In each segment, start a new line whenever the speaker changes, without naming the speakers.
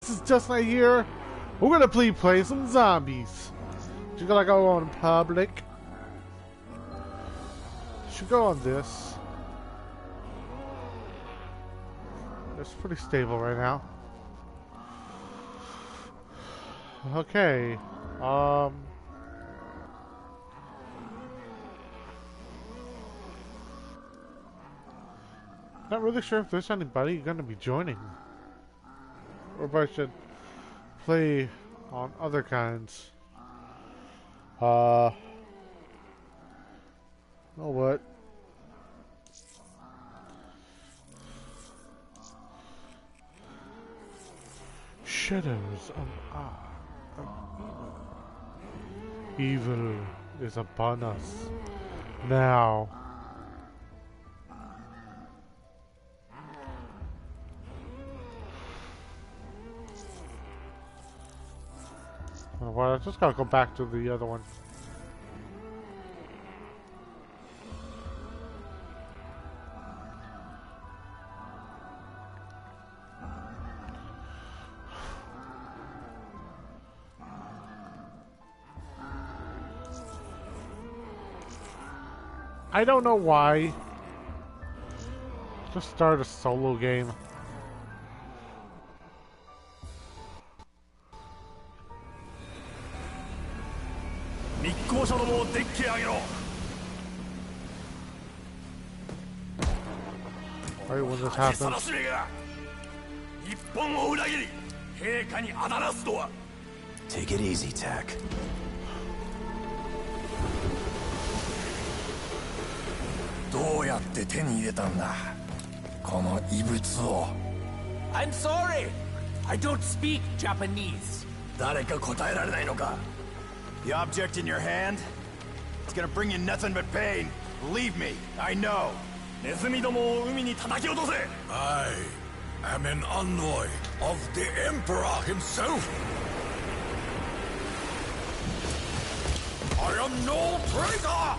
this is just right here. We're gonna play some zombies. Just gonna go on public. Should go on this. It's pretty stable right now. Okay. Not really sure if there's anybody gonna be joining, or if I should play on other kinds. You know what? Shadows of evil is upon us now. Well, I just gotta go back to the other one. I don't know why. Just start a solo game. Right when this happens.
Take it easy, Tack.
I'm sorry. I don't speak Japanese.
The object in your hand? It's gonna bring you nothing but pain. Believe me, I know.
I am an envoy of the Emperor himself. I am no traitor!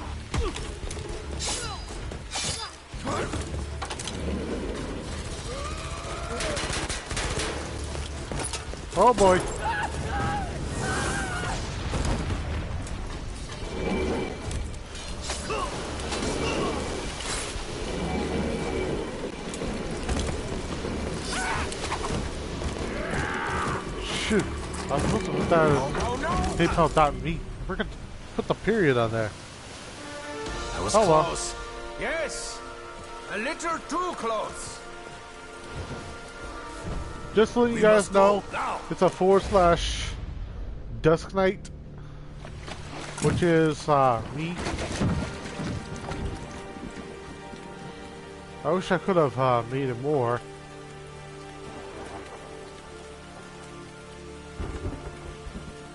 Oh boy. Shoot. I was supposed to put that as PayPal.me. We're gonna put the period on there.
That was close.
Yes, a little too close.
Just so you guys know, it's a /Dusk Knight, which is me. I wish I could have made it more.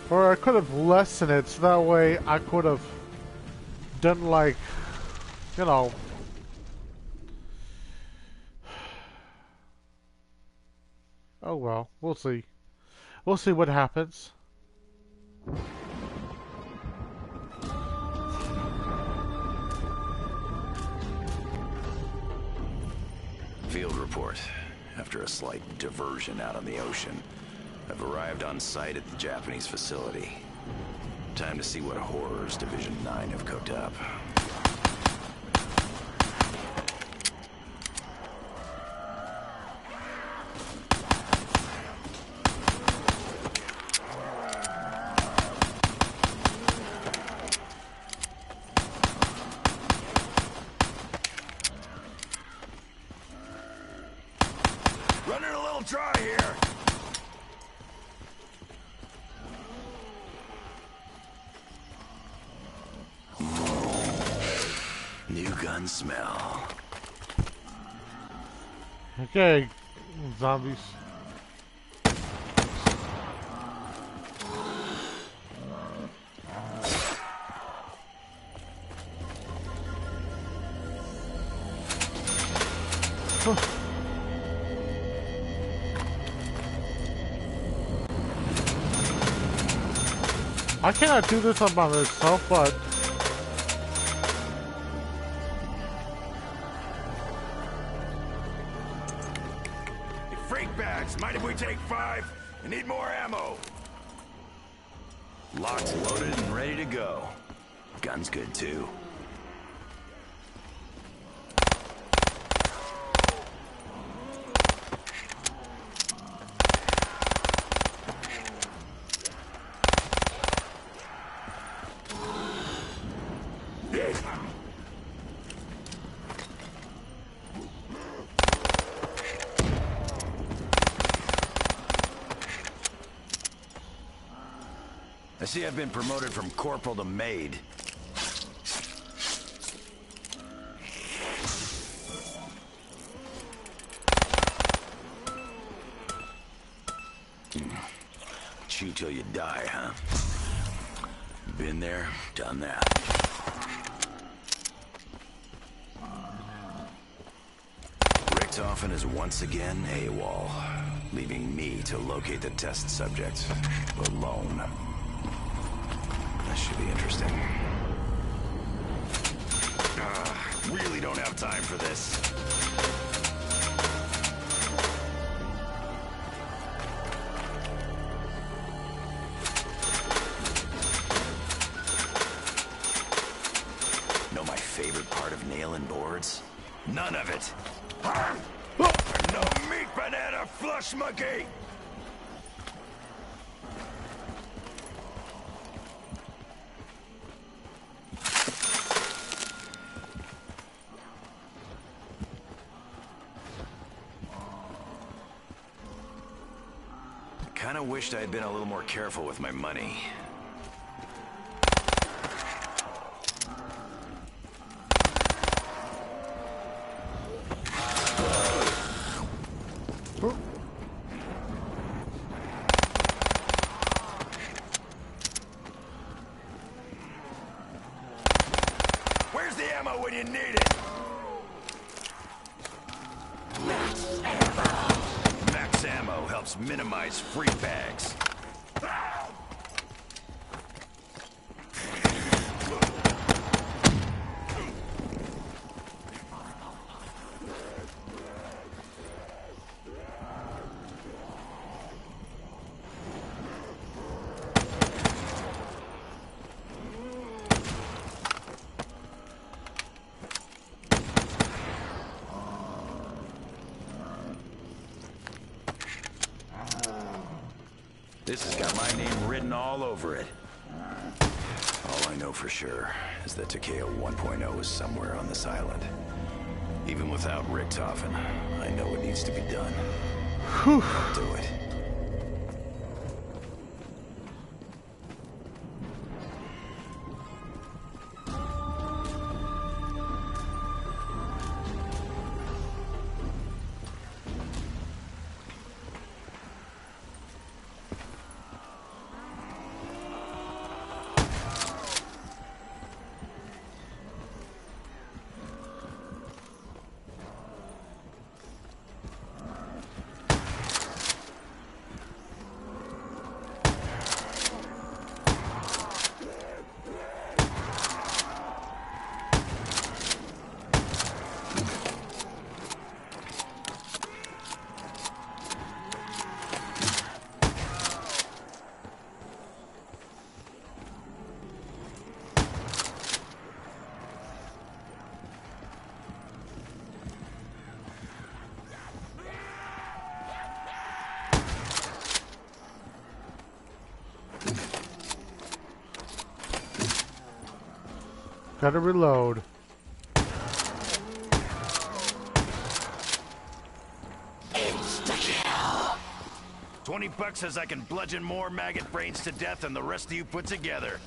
Or I could have lessened it so that way I could have done like, you know, oh well, we'll see. We'll see what happens.
Field report. After a slight diversion out on the ocean, I've arrived on site at the Japanese facility. Time to see what horrors Division 9 have cooked up.
Running a little dry here.
New gun smell.
Okay, zombies. I cannot do this on by myself, but
Freak bags, mind if we take 5?
I need more ammo. Locked, loaded, and ready to go. Gun's good too. I see I've been promoted from corporal to maid. Chew till you die, huh? Been there, done that. Richtofen is once again AWOL, leaving me to locate the test subject alone. That should be interesting. Really don't have time for this. Know my favorite part of nailing boards? None of it. No meat banana flush monkey! Kinda wished I had been a little more careful with my money. Where's the ammo when you need it? Max ammo helps minimize free bags. This has got my name written all over it. All I know for sure is that Takeo 1.0 is somewhere on this island. Even without Richtofen, I know what needs to be done. I'll do it.
Gotta reload.
Insta-kill. $20 says I can bludgeon more maggot brains to death than the rest of you put together.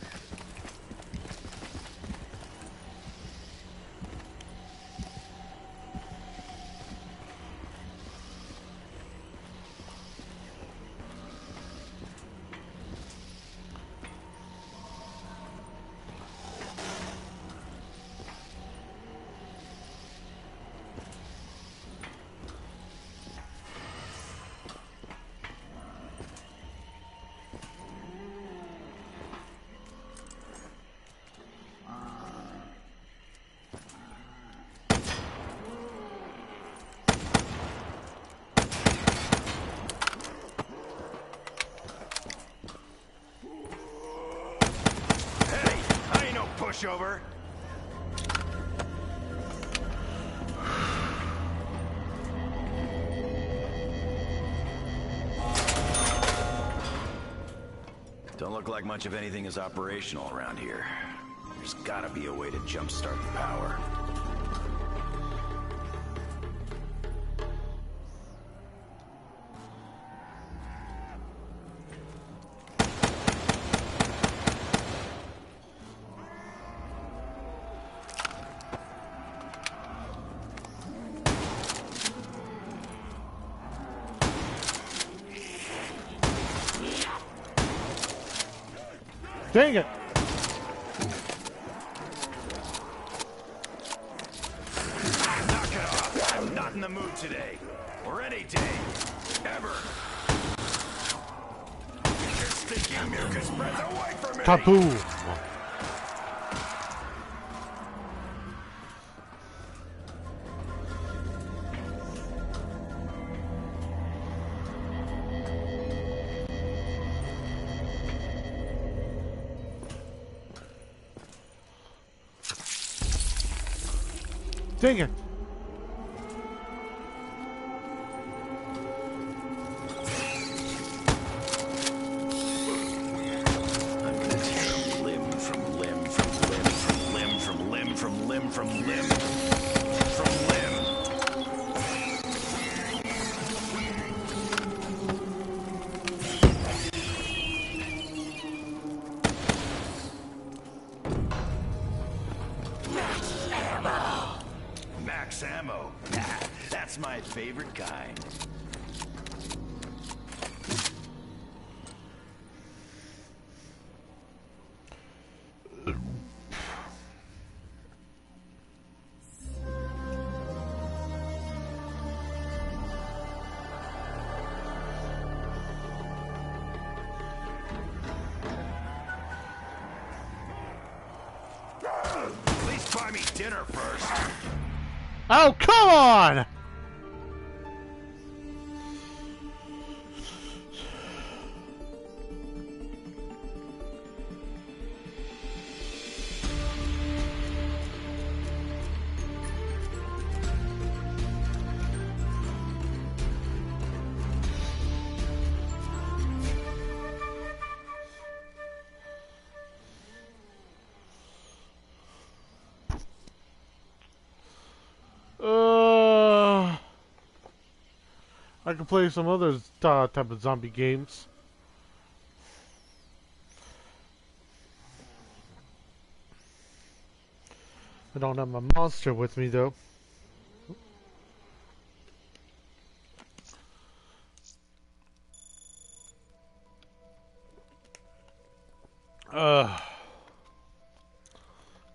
pushover. Don't look like much of anything is operational around here. There's gotta be a way to jumpstart the power.
Dang it!
Knock it off! I'm not in the mood today. Or any day. Ever. Get your stinking mucus breath away from me!
Taboo! Dang it!
I'm gonna tear him limb from limb from limb from limb from limb from limb from limb from limb. Max ammo. That's my favorite kind. Please buy me dinner first.
Oh, come on! I can play some other type of zombie games. I don't have my monster with me though. Can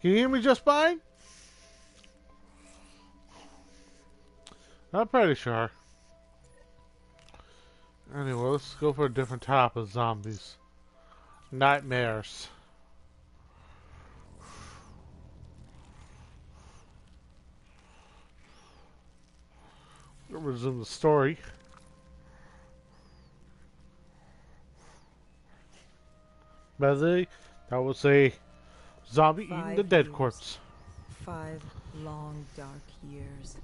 you hear me just fine? I'm pretty sure. Anyway, let's go for a different type of zombies. Nightmares. We'll resume the story. By the way, that was a zombie eating the dead corpse.
5 long, dark years.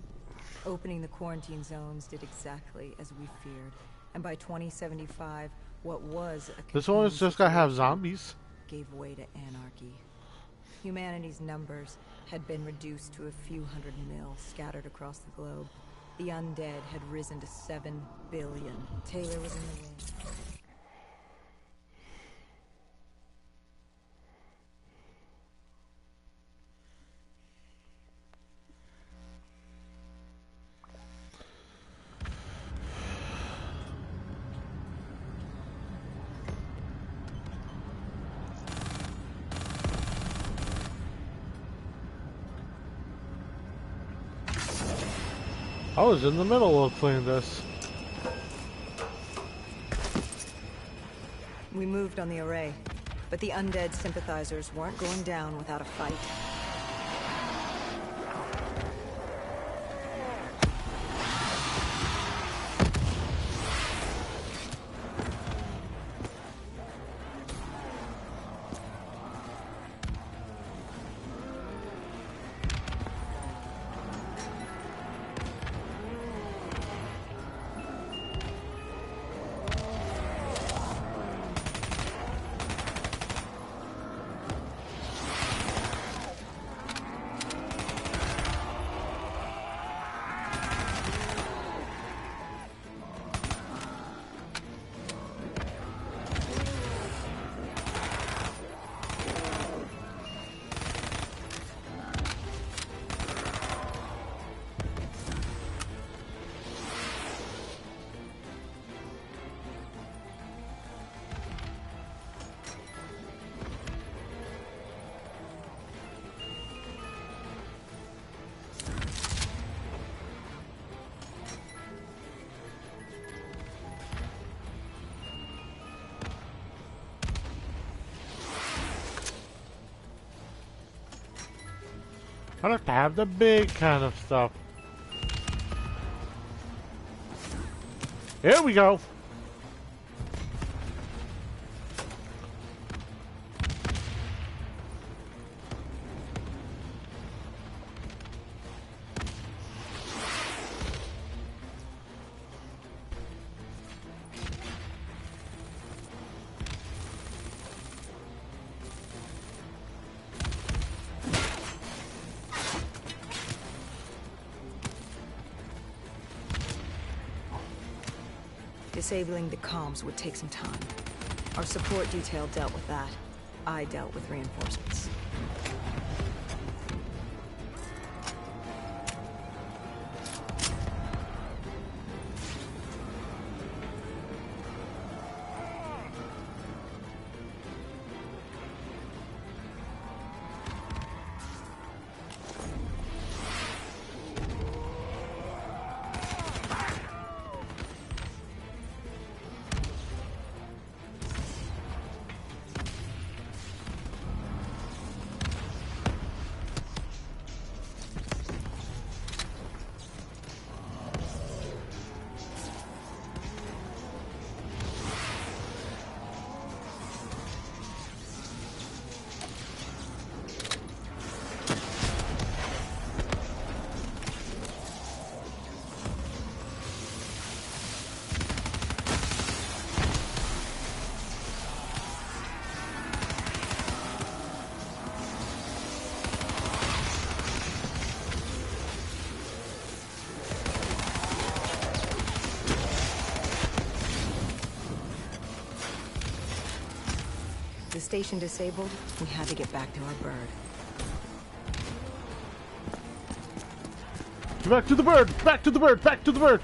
Opening the quarantine zones did exactly as we feared. And by 2075, what was a
This one is just gonna have zombies.
gave way to anarchy. Humanity's numbers had been reduced to a few hundred mil scattered across the globe. The undead had risen to 7 billion. Taylor was in the wind.
I was in the middle of playing this.
We moved on the array, but the undead sympathizers weren't going down without a fight.
I like to have the big kind of stuff. Here we go.
Disabling the comms would take some time. Our support detail dealt with that. I dealt with reinforcements. The station disabled, we had to get back to our bird.
Back to the bird! Back to the bird! Back to the bird!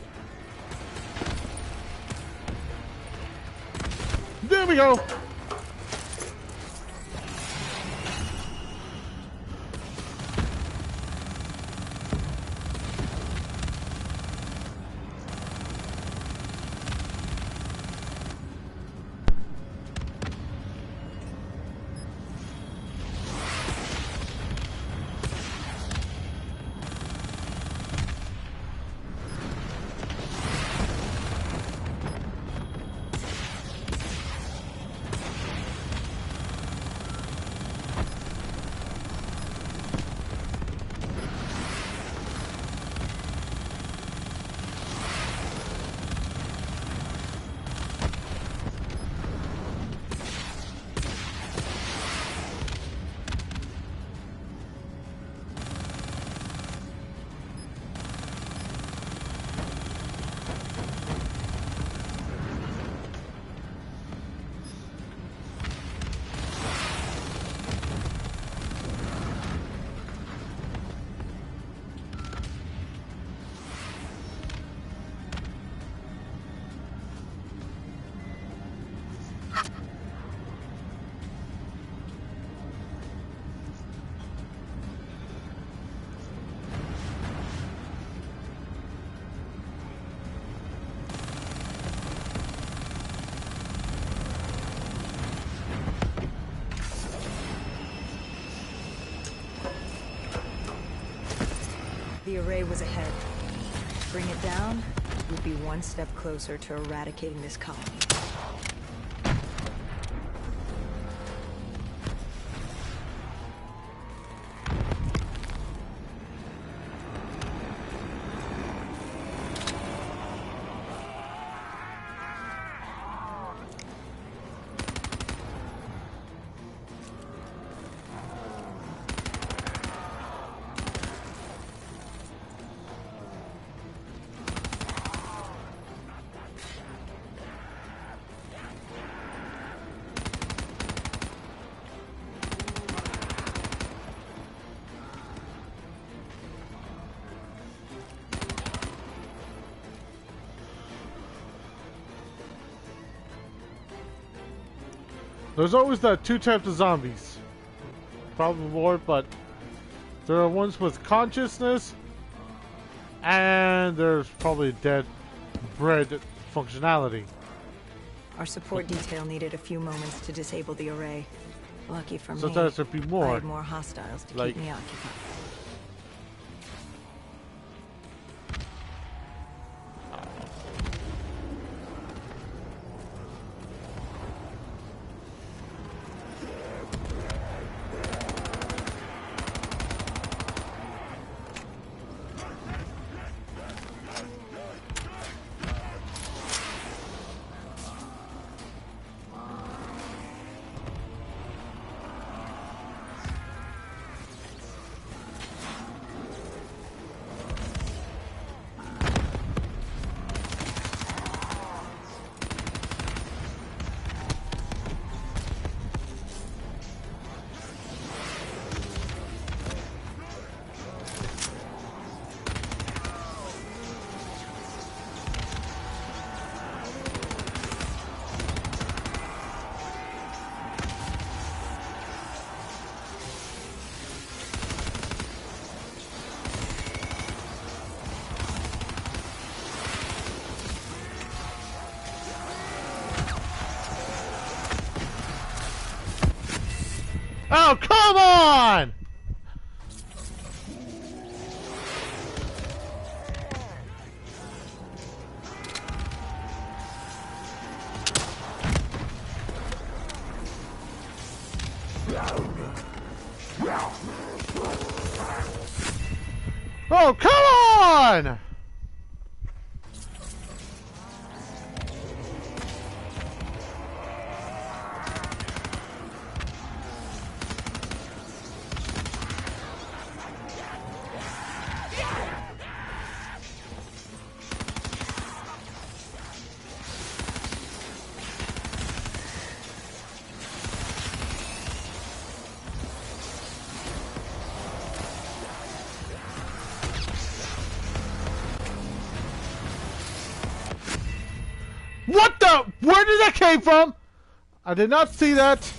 There we go!
The array was ahead. Bring it down, we'd be one step closer to eradicating this colony.
There's always the two types of zombies. Probably more, but there are ones with consciousness, and there's probably dead bred functionality.
Our support detail needed a few moments to disable the array. Lucky for me,
Sometimes there'd be more.
I had more hostiles to
Like-
keep me occupied.
Oh, come on! Oh, come on! What the? Where did that came from? I did not see that.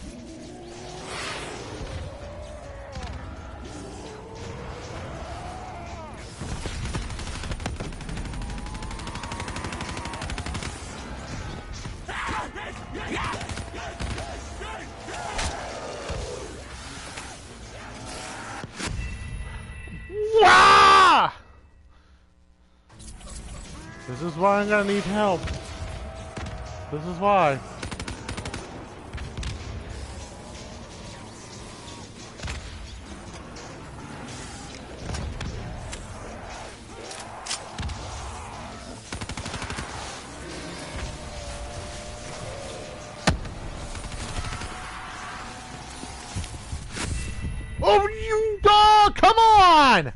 Wah! This is why I'm gonna need help. This is why. Oh, you dog! Come on!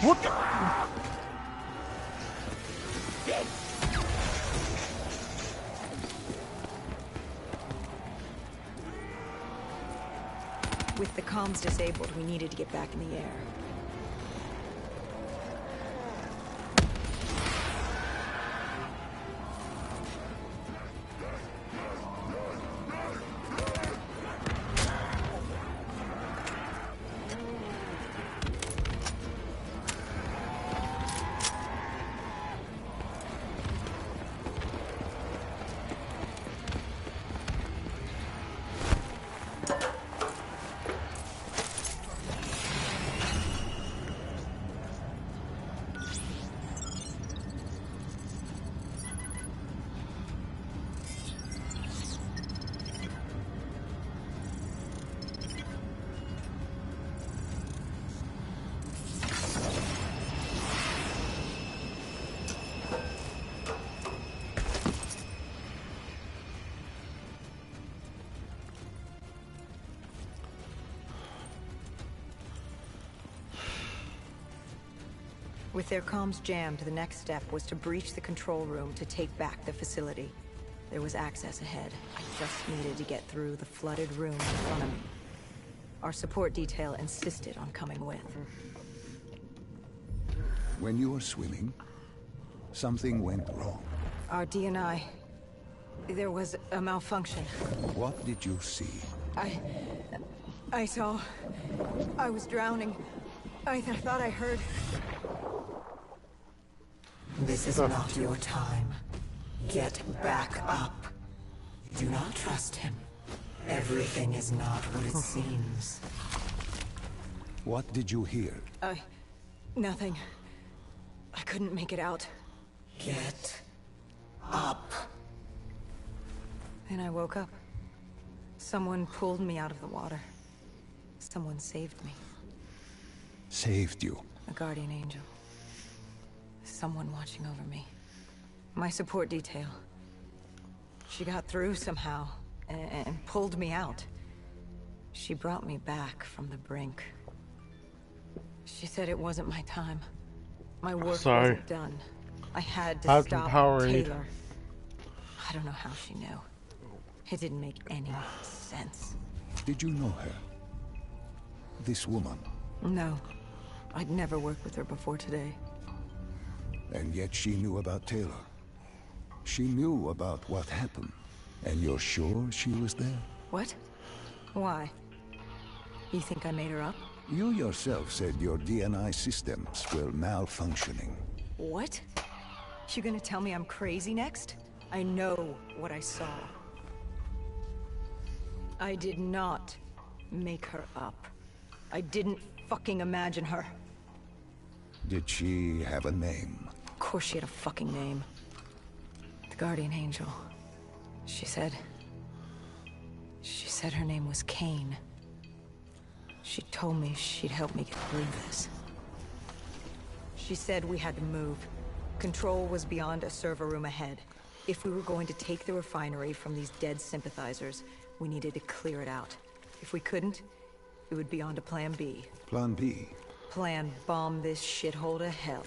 What the?
With the comms disabled, we needed to get back in the air. With their comms jammed, the next step was to breach the control room to take back the facility. There was access ahead. I just needed to get through the flooded room in front of me. Our support detail insisted on coming with.
When you were swimming, something went wrong.
Our D&I... There was a malfunction.
What did you see?
I saw... I was drowning. I thought I heard... This is not your time. Get back up. Do not trust him. Everything is not what it seems.
What did you hear?
Nothing. I couldn't make it out.
Get up.
Then I woke up. Someone pulled me out of the water. Someone saved me.
Saved you?
A guardian angel. Someone watching over me. My support detail. She got through somehow and pulled me out. She brought me back from the brink. She said it wasn't my time. My work wasn't done. I had to stop Taylor. I don't know how she knew. It didn't make any sense.
Did you know her? This woman?
No. I'd never worked with her before today.
And yet she knew about Taylor. She knew about what happened. And you're sure she was there?
What? Why? You think I made her up?
You yourself said your DNI systems were malfunctioning.
What? You gonna tell me I'm crazy next? I know what I saw. I did not make her up. I didn't fucking imagine her.
Did she have a name?
Of course she had a fucking name. The Guardian Angel. She said her name was Kane. She told me she'd help me get through this. She said we had to move. Control was beyond a server room ahead. If we were going to take the refinery from these dead sympathizers, we needed to clear it out. If we couldn't, it would be on to Plan B.
Plan B?
Plan bomb this shithole to hell.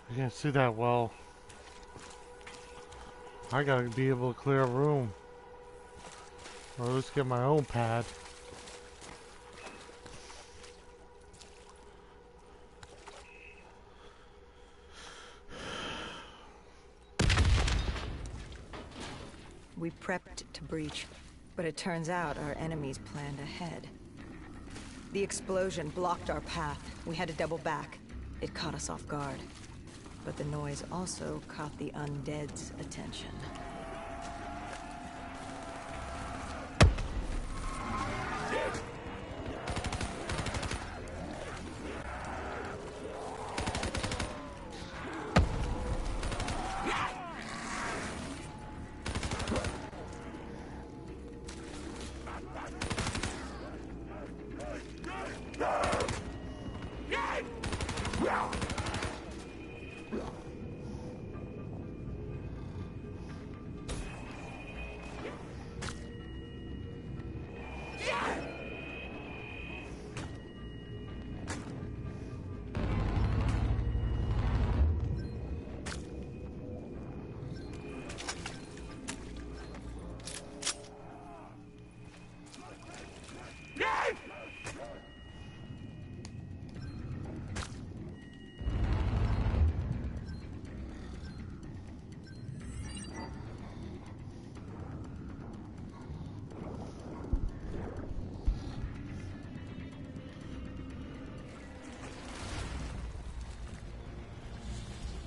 I can't see that well. I gotta be able to clear a room. Or at least get my own pad.
We prepped to breach, but it turns out our enemies planned ahead. The explosion blocked our path. We had to double back. It caught us off guard. But the noise also caught the undead's attention.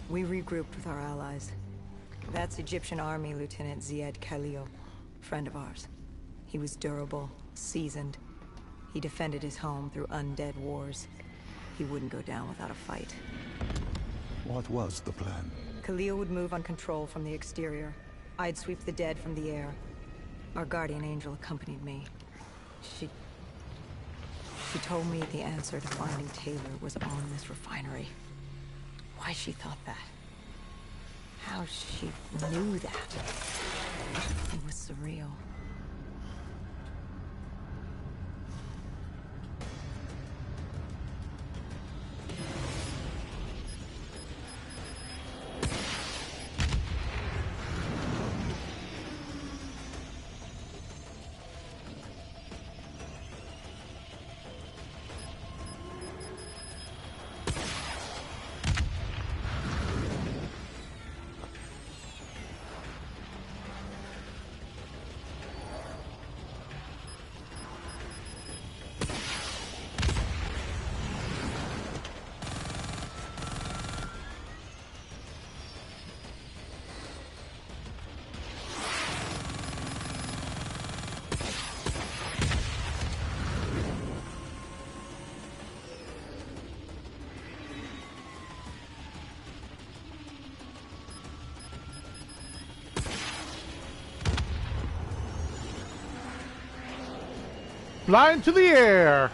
We regrouped with our allies. That's Egyptian Army Lieutenant Ziad Khalil, friend of ours. He was durable, seasoned. He defended his home through undead wars. He wouldn't go down without a fight.
What was the plan?
Khalil would move on control from the exterior. I'd sweep the dead from the air. Our guardian angel accompanied me. She told me the answer to finding Taylor was on this refinery. Why she thought that. How she knew that. It was surreal.
Fly into the air!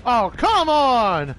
Oh, come on!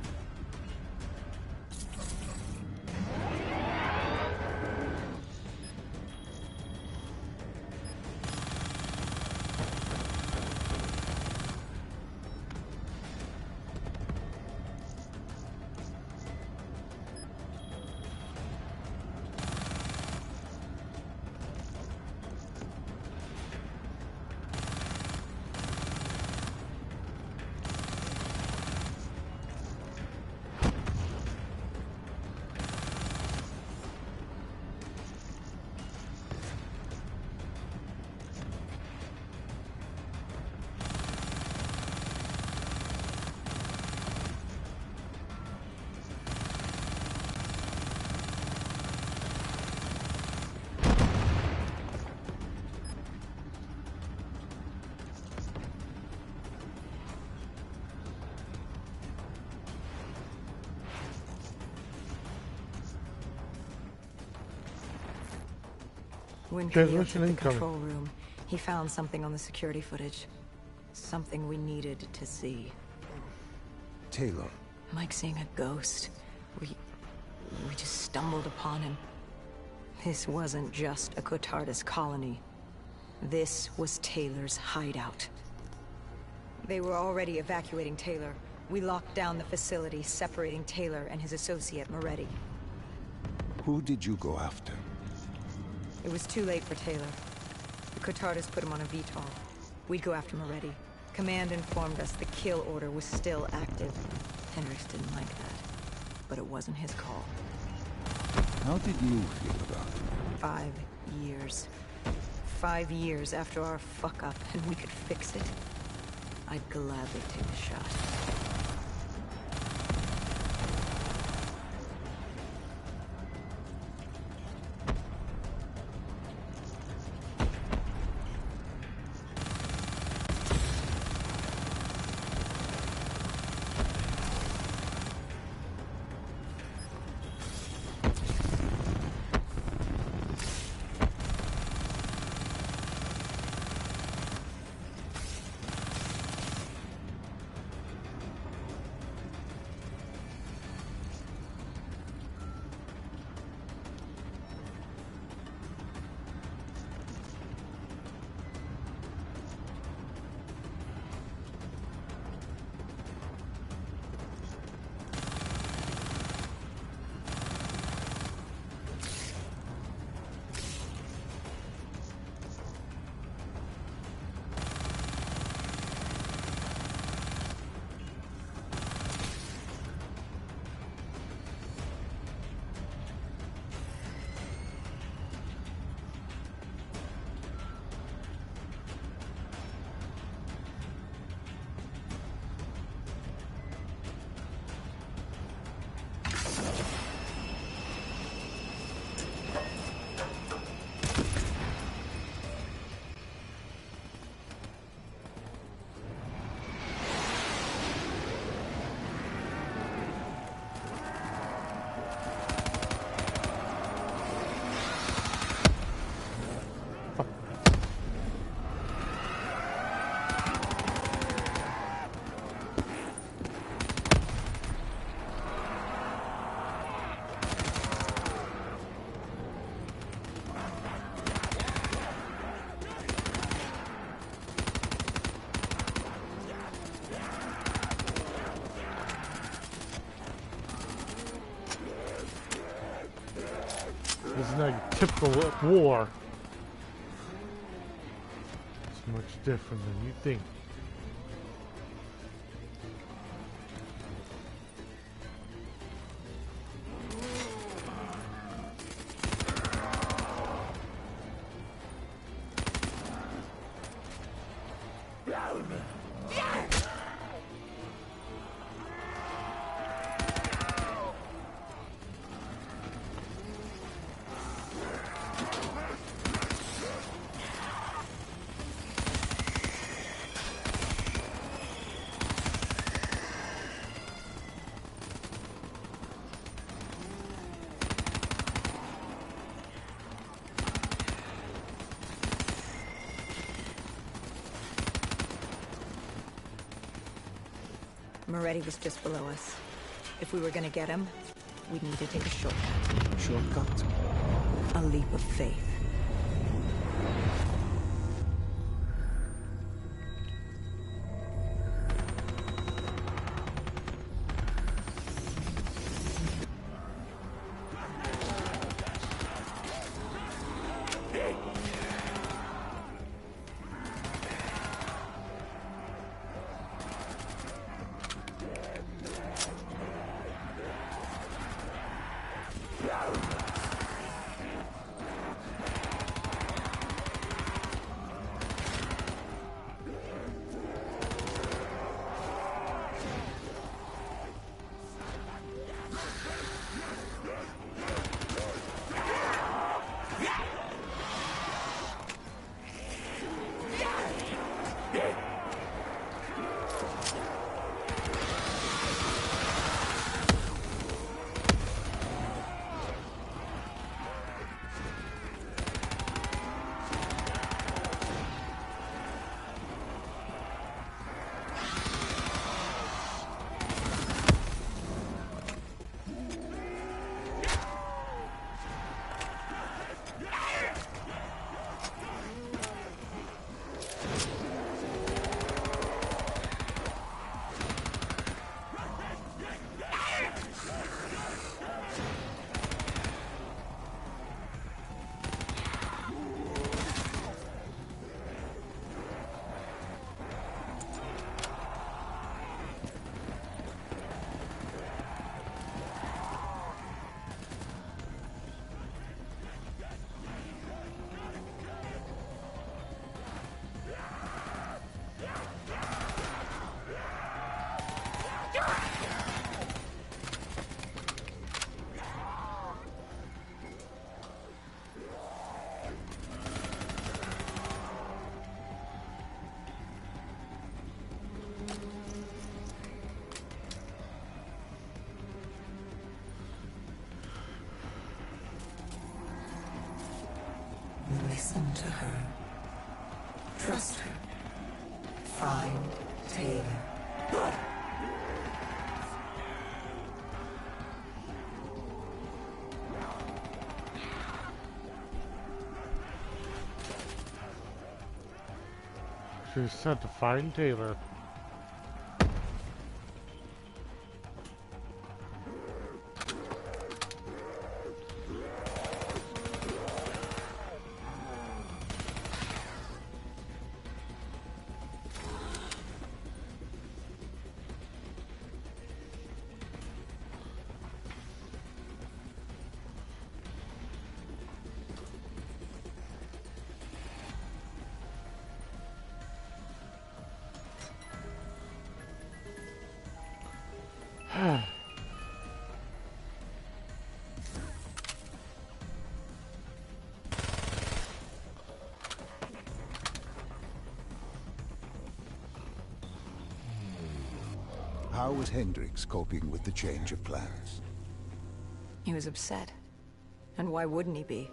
When
Transmission
Khalil took the
incoming.
control room, he found something on the security footage. Something we needed to see.
Taylor.
Like seeing a ghost. We just stumbled upon him. This wasn't just a Cotardus colony. This was Taylor's hideout. They were already evacuating Taylor. We locked down the facility, separating Taylor and his associate, Moretti.
Who did you go after?
It was too late for Taylor. The Cotardus put him on a VTOL. We'd go after Moretti. Command informed us the kill order was still active. Hendricks didn't like that, but it wasn't his call.
How did you feel about it?
5 years. 5 years after our fuck-up, and we could fix it. I'd gladly take the shot.
This is not typical war. It's much different than you think.
Moretti was just below us. If we were gonna get him, we'd need to take a shortcut.
Shortcut?
A leap of faith. Listen to her. Trust her. Find Taylor.
She's sent to find Taylor.
How was Hendricks coping with the change of plans?
He was upset. And why wouldn't he be?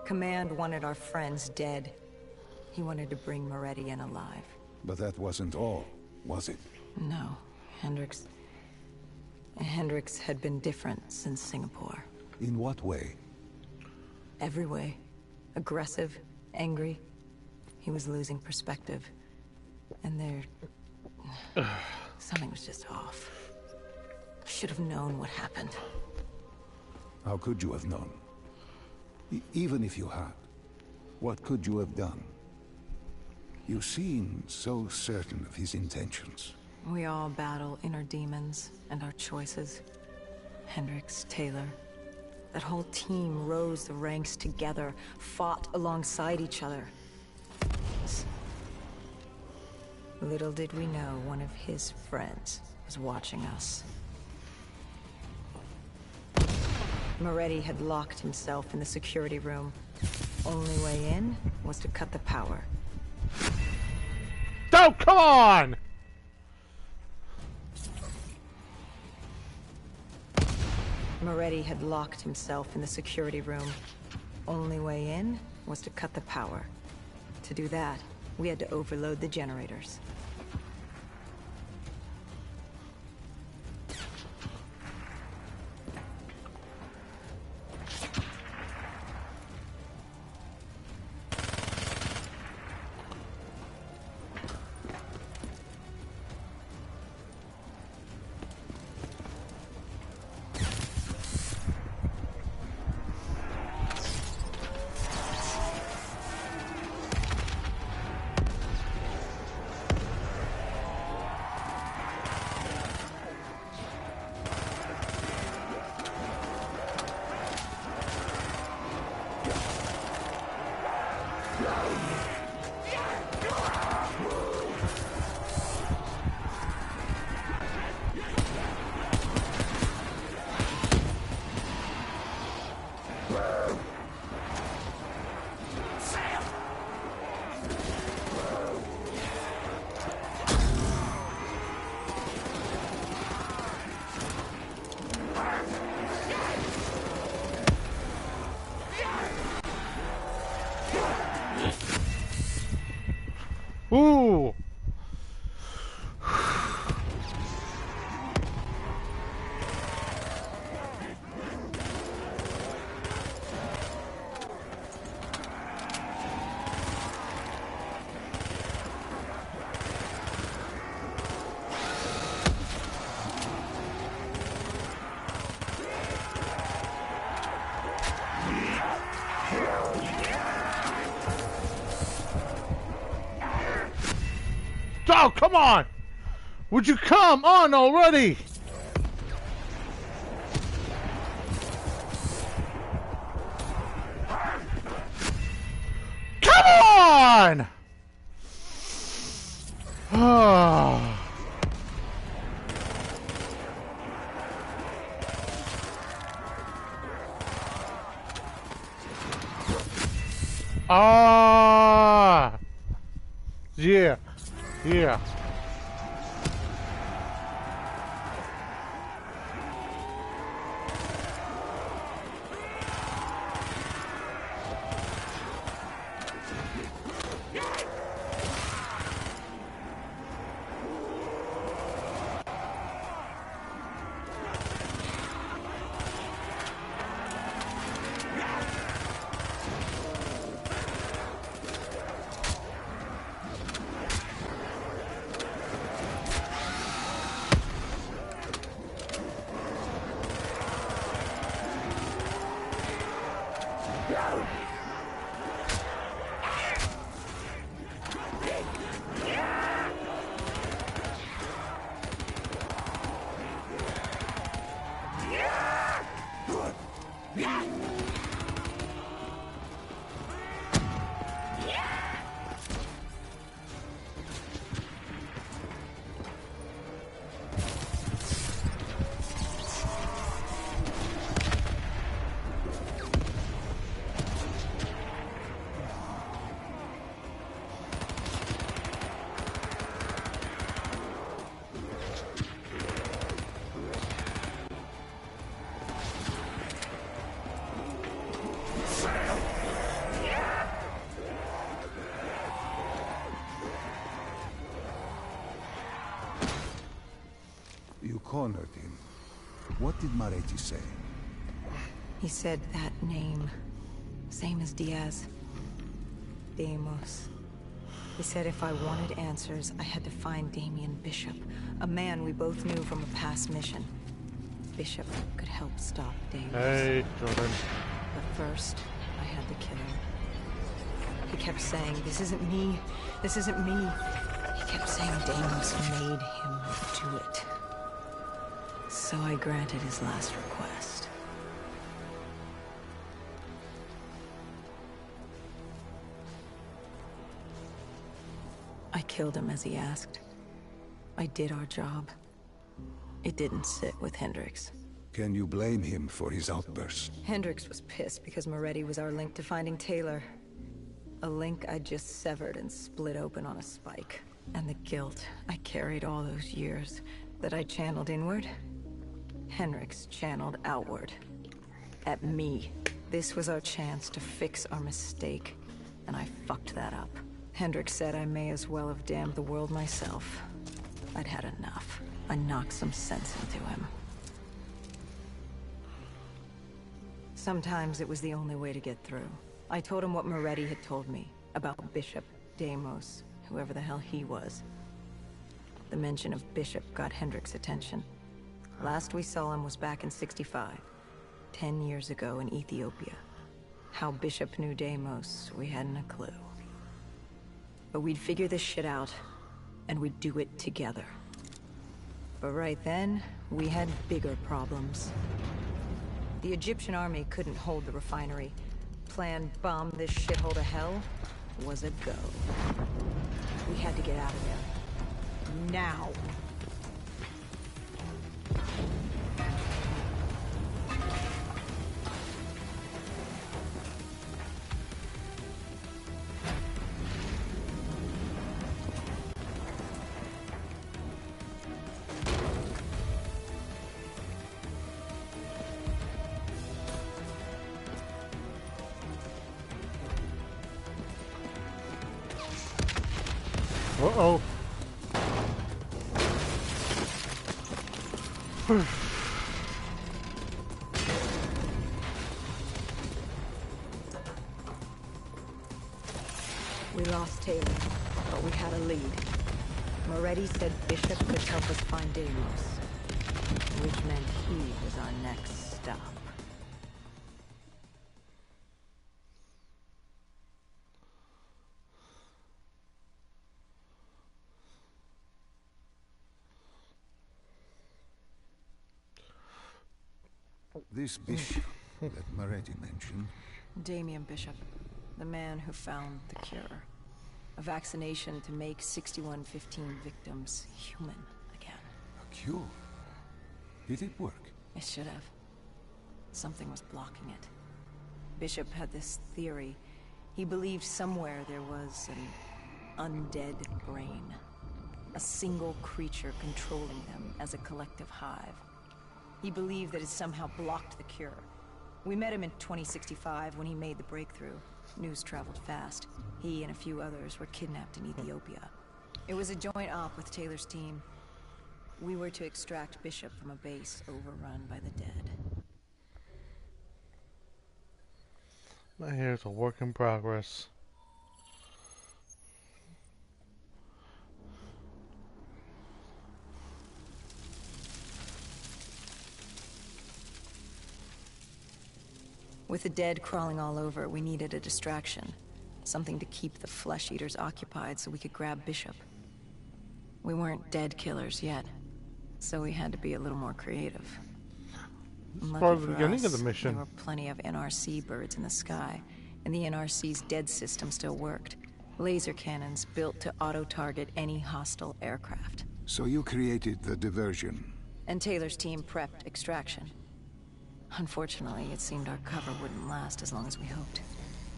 Command wanted our friends dead. He wanted to bring Moretti in alive.
But that wasn't all, was it?
No. Hendricks had been different since Singapore.
In what way?
Every way. Aggressive, angry. He was losing perspective. And something was just off. Should have known what happened.
How could you have known? Even if you had, what could you have done? You seem so certain of his intentions.
We all battle inner demons and our choices. Hendricks, Taylor. That whole team rose the ranks together, fought alongside each other. Little did we know one of his friends was watching us. Moretti had locked himself in the security room. Only way in was to cut the power.
Oh, come on!
Moretti had locked himself in the security room. Only way in was to cut the power. To do that, we had to overload the generators.
Ooh! Oh, come on! Would you come on already? Come on! Ah. Ah. Yeah. Yeah.
cornered him. What did Moretti say?
He said that name. Same as Diaz. Deimos. He said if I wanted answers, I had to find Damien Bishop, a man we both knew from a past mission. Bishop could help stop Deimos.
Hey, Jordan.
But first, I had to kill him. He kept saying, this isn't me, this isn't me. He kept saying Deimos made him do it. So I granted his last request. I killed him as he asked. I did our job. It didn't sit with Hendricks.
Can you blame him for his outburst?
Hendricks was pissed because Moretti was our link to finding Taylor. A link I just severed and split open on a spike. And the guilt I carried all those years that I channeled inward, Hendricks channeled outward. At me. This was our chance to fix our mistake, and I fucked that up. Hendricks said I may as well have damned the world myself. I'd had enough. I knocked some sense into him. Sometimes it was the only way to get through. I told him what Moretti had told me about Bishop, Deimos, whoever the hell he was. The mention of Bishop got Hendricks' attention. Last we saw him was back in '65, 10 years ago in Ethiopia. How Bishop knew Deimos, we hadn't a clue. But we'd figure this shit out, and we'd do it together. But right then, we had bigger problems. The Egyptian army couldn't hold the refinery. Plan bomb this shithole to hell was a go. We had to get out of there. Now!
Uh-oh.
We lost Taylor, but we had a lead. Moretti said Bishop could help us find Deimos, which meant he was our next stop.
This Bishop that Moretti mentioned.
Damien Bishop, the man who found the cure. A vaccination to make 6115 victims human again.
A cure? Did it work?
It should have. Something was blocking it. Bishop had this theory. He believed somewhere there was an undead brain. A single creature controlling them as a collective hive. He believed that it somehow blocked the cure. We met him in 2065 when he made the breakthrough. News traveled fast. He and a few others were kidnapped in Ethiopia. It was a joint op with Taylor's team. We were to extract Bishop from a base overrun by the dead.
My hair's a work in progress.
With the dead crawling all over, we needed a distraction. Something to keep the flesh eaters occupied so we could grab Bishop. We weren't dead killers yet, so we had to be a little more creative.
It's part of the beginning of the mission.
There were plenty of NRC birds in the sky, and the NRC's dead system still worked. Laser cannons built to auto-target any hostile aircraft.
So you created the diversion.
And Taylor's team prepped extraction. Unfortunately, it seemed our cover wouldn't last as long as we hoped.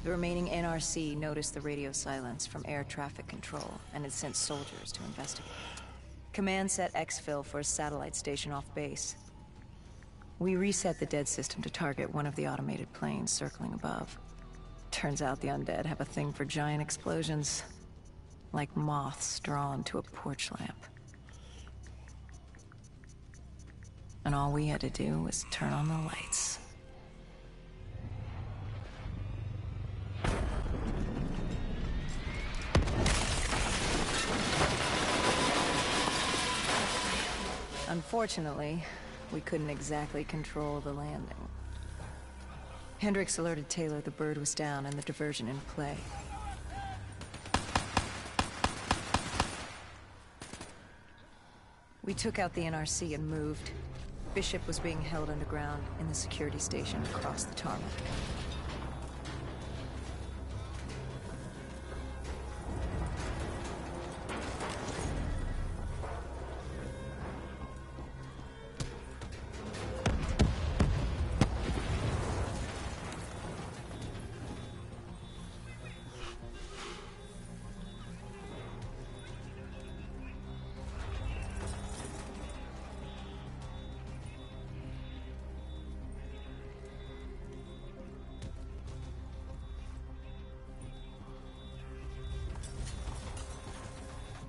The remaining NRC noticed the radio silence from air traffic control and had sent soldiers to investigate. Command set exfil for a satellite station off base. We reset the dead system to target one of the automated planes circling above. Turns out the undead have a thing for giant explosions, like moths drawn to a porch lamp. and all we had to do was turn on the lights. Unfortunately, we couldn't exactly control the landing. Hendricks alerted Taylor the bird was down and the diversion in play. We took out the NRC and moved. Bishop was being held underground in the security station across the tarmac.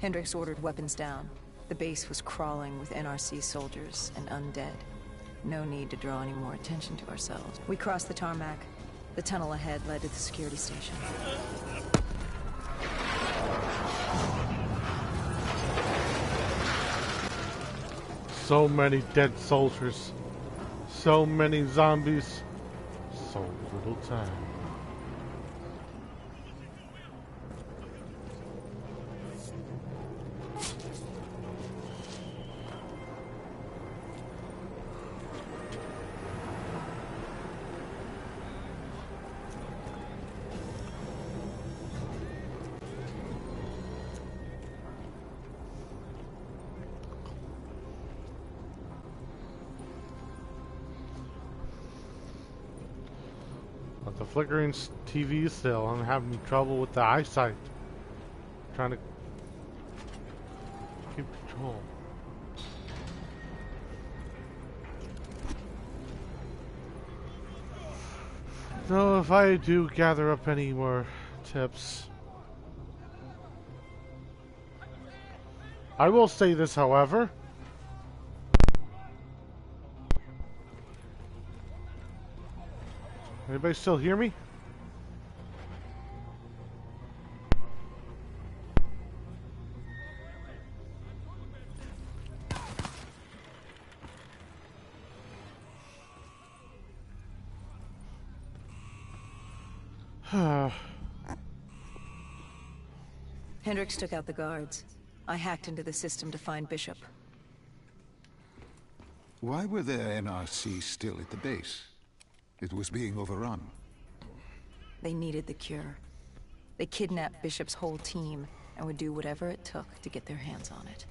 Hendricks ordered weapons down. The base was crawling with NRC soldiers and undead. No need to draw any more attention to ourselves. We crossed the tarmac. The tunnel ahead led to the security station.
So many dead soldiers. So many zombies. So little time. The flickering TV still. I'm having trouble with the eyesight. Trying to keep control. So if I do gather up any more tips, I will say this, however. Anybody still hear me?
Hendricks took out the guards. I hacked into the system to find Bishop.
Why were there NRC still at the base? It was being overrun.
They needed the cure. They kidnapped Bishop's whole team and would do whatever it took to get their hands on it.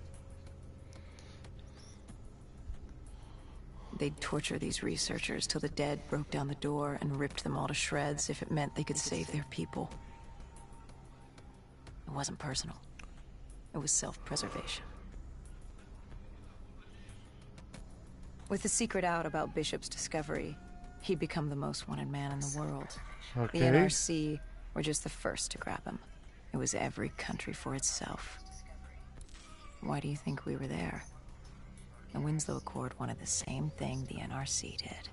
They'd torture these researchers till the dead broke down the door and ripped them all to shreds if it meant they could save their people. It wasn't personal. It was self-preservation. With the secret out about Bishop's discovery, he'd become the most wanted man in the world.
Okay.
The NRC were just the first to grab him. It was every country for itself. Why do you think we were there? The Winslow Accord wanted the same thing the NRC did.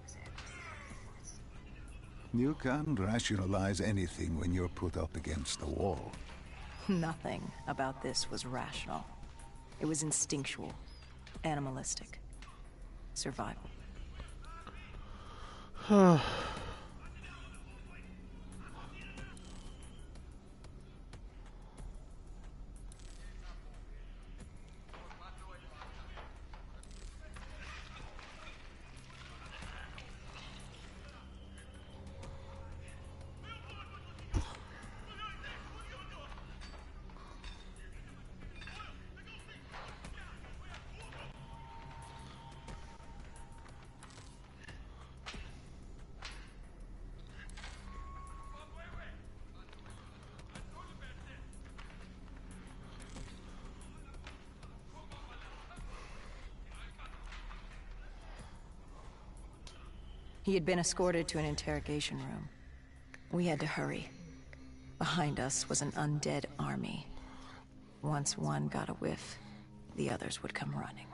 You can't rationalize anything when you're put up against the wall.
Nothing about this was rational. It was instinctual, animalistic, survival. He had been escorted to an interrogation room. We had to hurry. Behind us was an undead army. Once one got a whiff, the others would come running.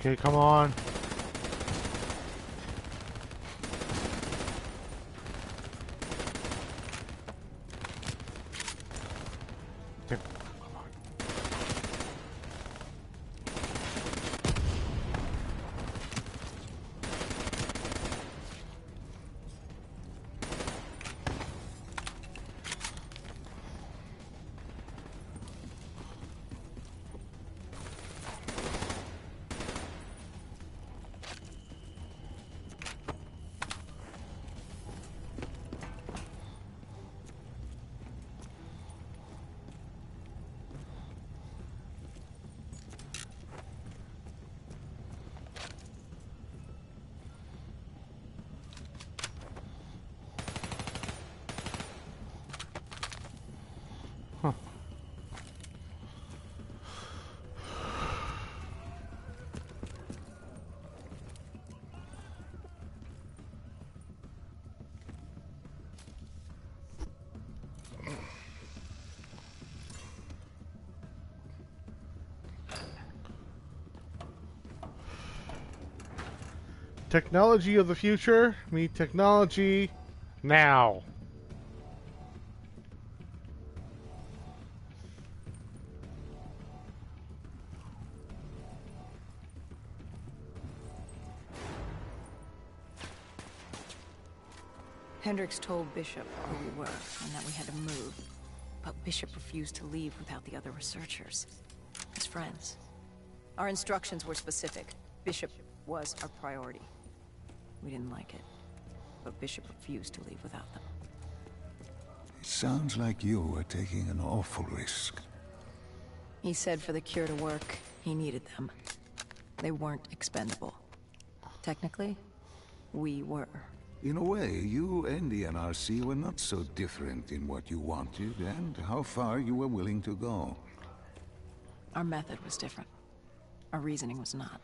Okay, come on. Okay, come on. Technology of the future, meet technology now.
Hendricks told Bishop who we were and that we had to move. But Bishop refused to leave without the other researchers. His friends. Our instructions were specific. Bishop was our priority. We didn't like it, but Bishop refused to leave without them.
It sounds like you were taking an awful risk.
He said for the cure to work, he needed them. They weren't expendable. Technically, we were.
In a way, you and the NRC were not so different in what you wanted and how far you were willing to go.
Our method was different. Our reasoning was not.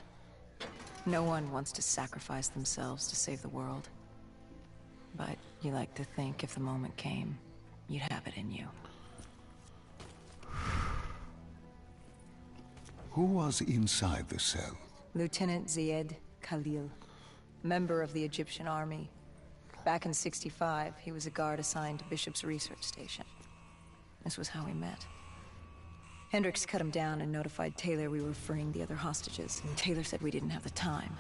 No one wants to sacrifice themselves to save the world. But you like to think if the moment came, you'd have it in you.
Who was inside the cell?
Lieutenant Zied Khalil, member of the Egyptian army. Back in '65, he was a guard assigned to Bishop's research station. This was how we met. Hendricks cut him down and notified Taylor we were freeing the other hostages, and Taylor said we didn't have the time.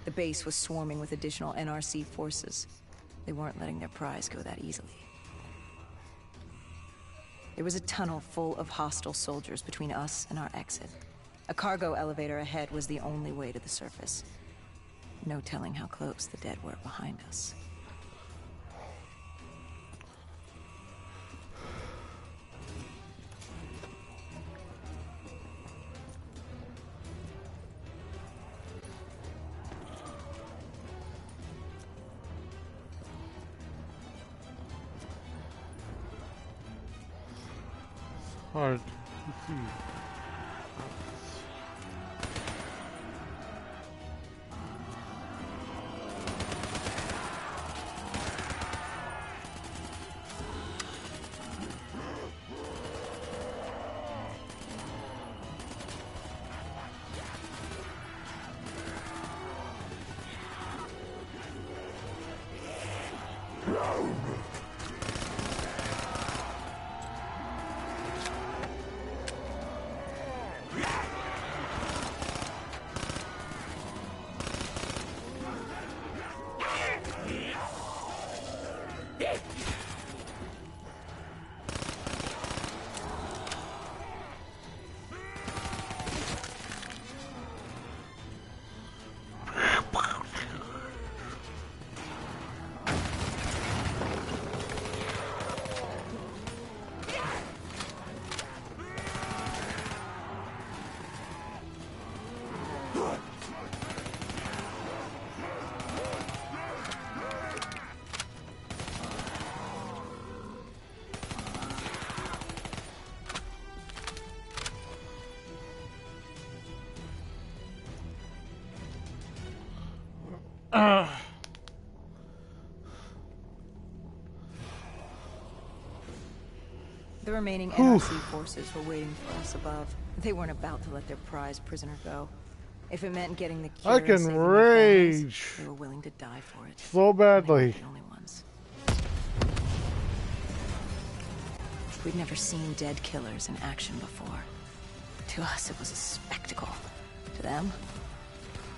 The base was swarming with additional NRC forces. They weren't letting their prize go that easily. There was a tunnel full of hostile soldiers between us and our exit. A cargo elevator ahead was the only way to the surface. No telling how close the dead were behind us.
Hard to see.
The remaining NRC forces were waiting for us above. They weren't about to let their prize prisoner go. If it meant getting the cure
I
and
can
saving their families,
rage
they were willing to die for it.
so
And they weren't
badly.
the only ones. We'd never seen dead killers in action before. To us, it was a spectacle. To them,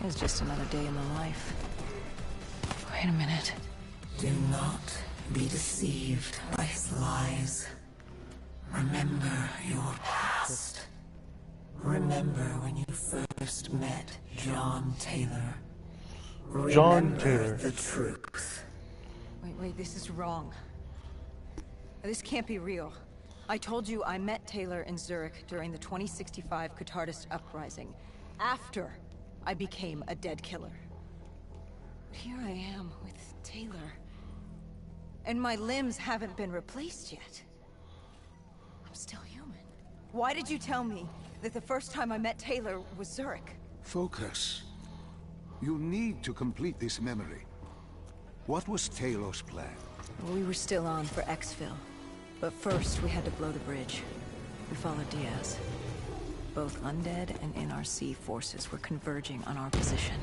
it was just another day in the life. Wait a minute.
Do not be deceived by his lies. Remember your past. Remember when you first met John Taylor.
John
Remember
Taylor.
the truth.
Wait, this is wrong. This can't be real. I told you I met Taylor in Zurich during the 2065 Catardist Uprising, after I became a dead killer. But here I am with Taylor, and my limbs haven't been replaced yet. I'm still human. Why did you tell me that the first time I met Taylor was Zurich?
Focus. You need to complete this memory. What was Taylor's plan?
We were still on for exfil. But first, we had to blow the bridge. We followed Diaz. Both undead and NRC forces were converging on our position.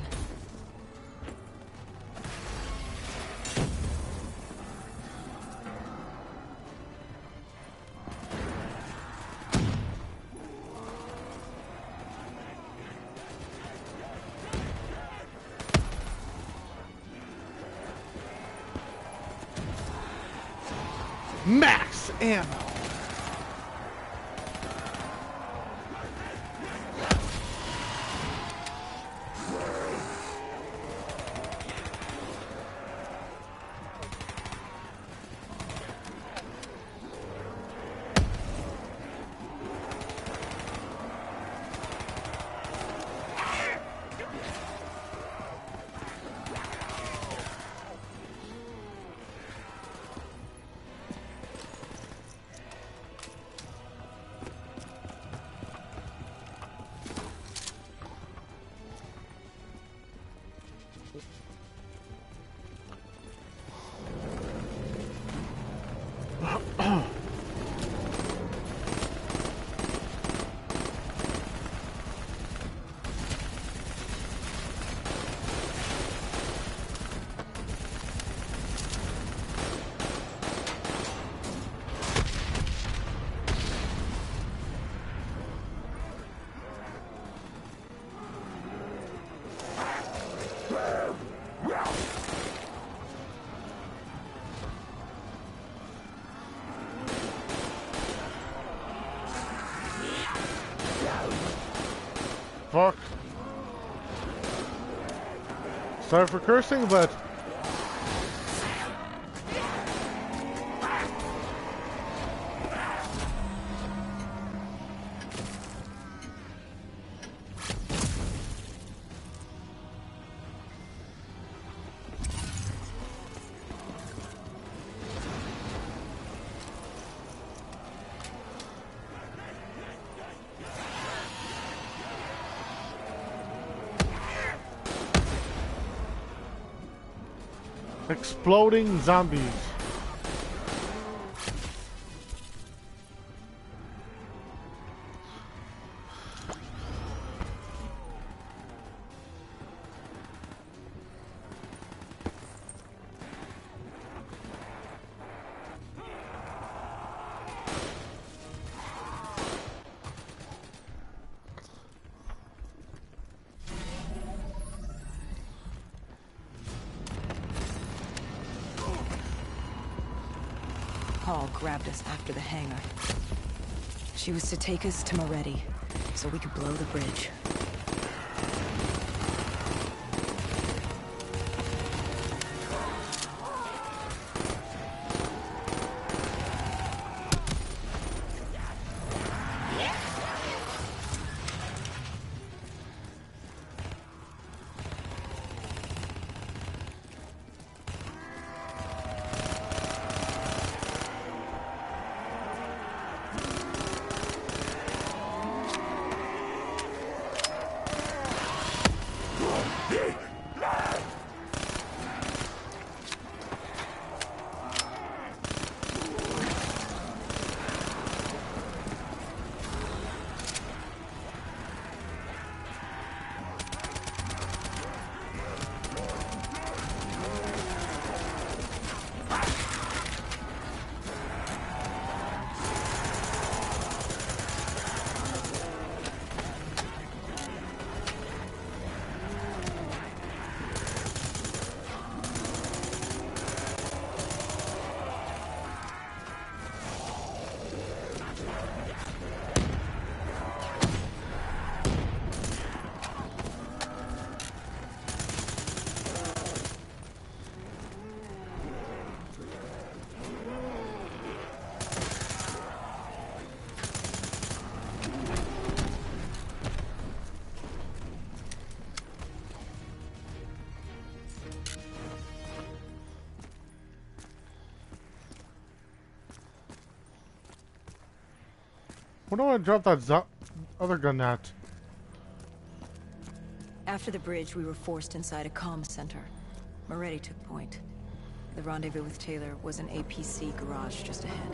Max ammo. Fuck. Sorry for cursing, but exploding zombies.
Paul grabbed us after the hangar. She was to take us to Moretti, so we could blow the bridge.
Where do I drop that other gun at?
After the bridge, we were forced inside a comm center. Moretti took point. The rendezvous with Taylor was an APC garage just ahead.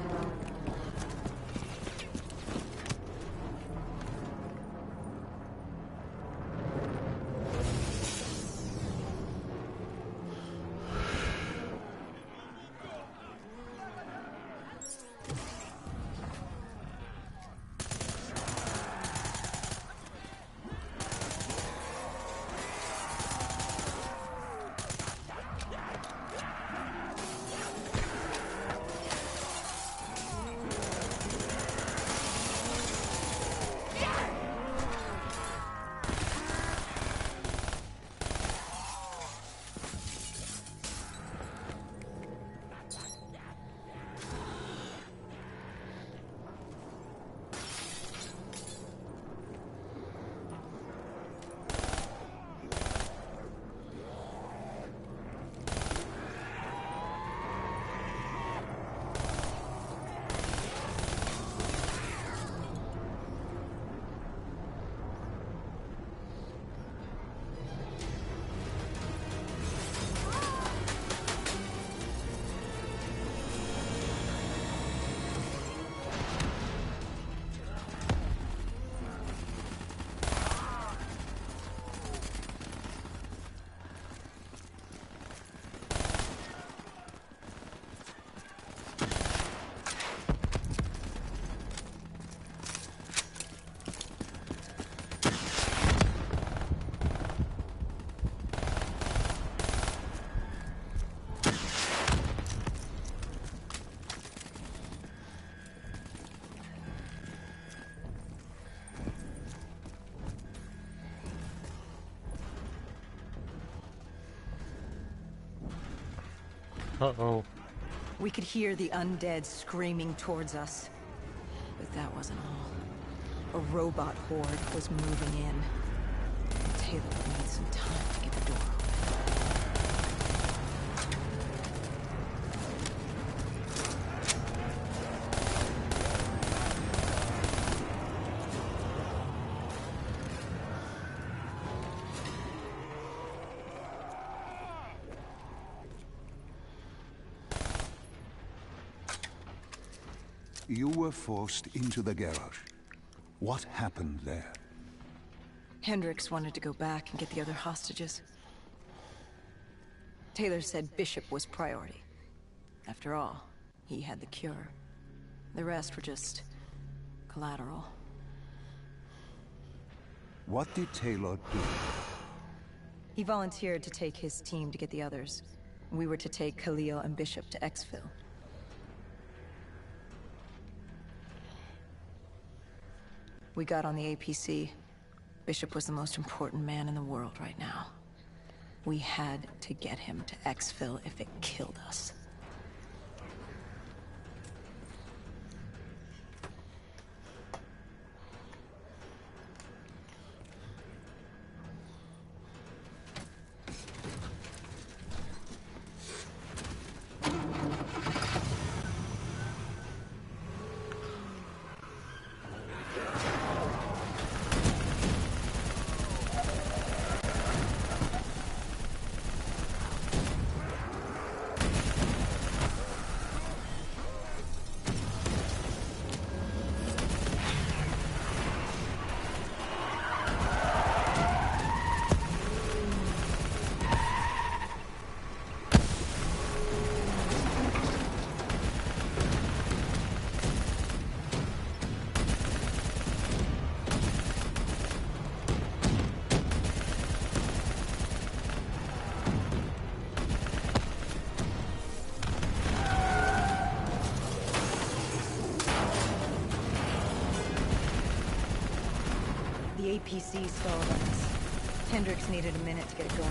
Uh-oh.
We could hear the undead screaming towards us. But that wasn't all. A robot horde was moving in. Taylor would need some time to get the door open.
You were forced into the garage. What happened there?
Hendricks wanted to go back and get the other hostages. Taylor said Bishop was priority. After all, he had the cure. The rest were just collateral.
What did Taylor do?
He volunteered to take his team to get the others. We were to take Khalil and Bishop to Exfil. We got on the APC. Bishop was the most important man in the world right now. We had to get him to Exfil if it killed us. The APC stalled on us. Hendricks needed a minute to get it going.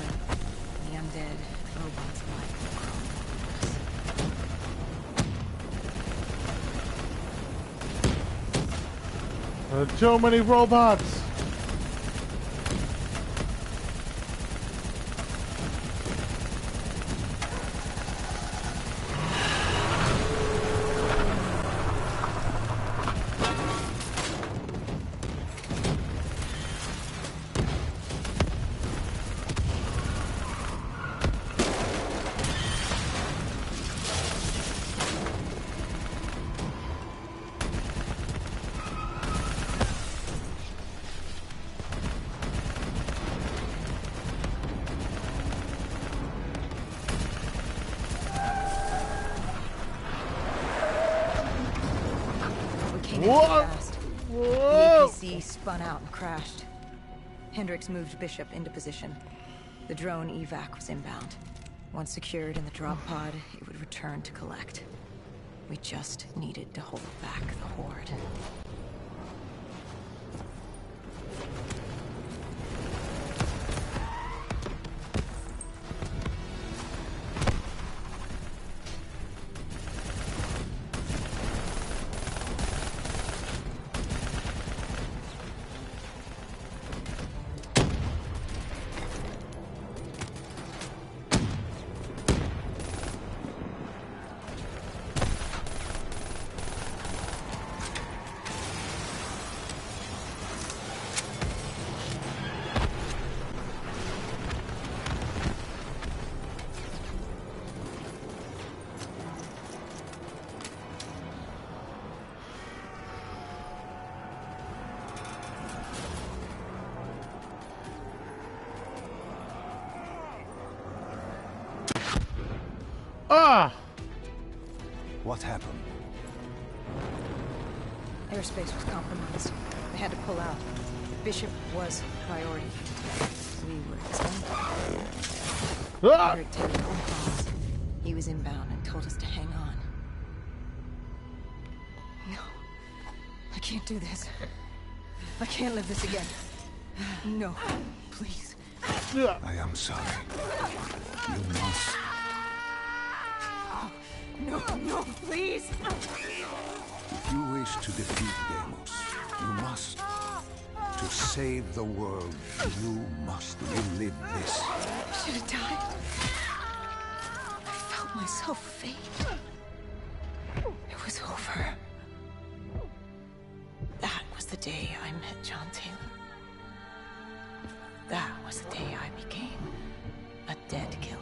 The undead robots like
Too many robots!
He moved fast. The APC spun out and crashed. Hendricks moved Bishop into position. The drone evac was inbound. Once secured in the drop pod, it would return to collect. We just needed to hold back the Horde.
Ah!
What happened?
Airspace was compromised. They had to pull out. Bishop was priority. We were extended.
Ah!
Hendrick took phone calls. He was inbound and told us to hang on. No. I can't do this. I can't live this again. No. Please.
I am sorry. You must.
No, please!
If you wish to defeat Deimos, you must. To save the world, you must relive this.
I should have died. I felt myself fade. It was over. That was the day I met John Taylor. That was the day I became a dead killer.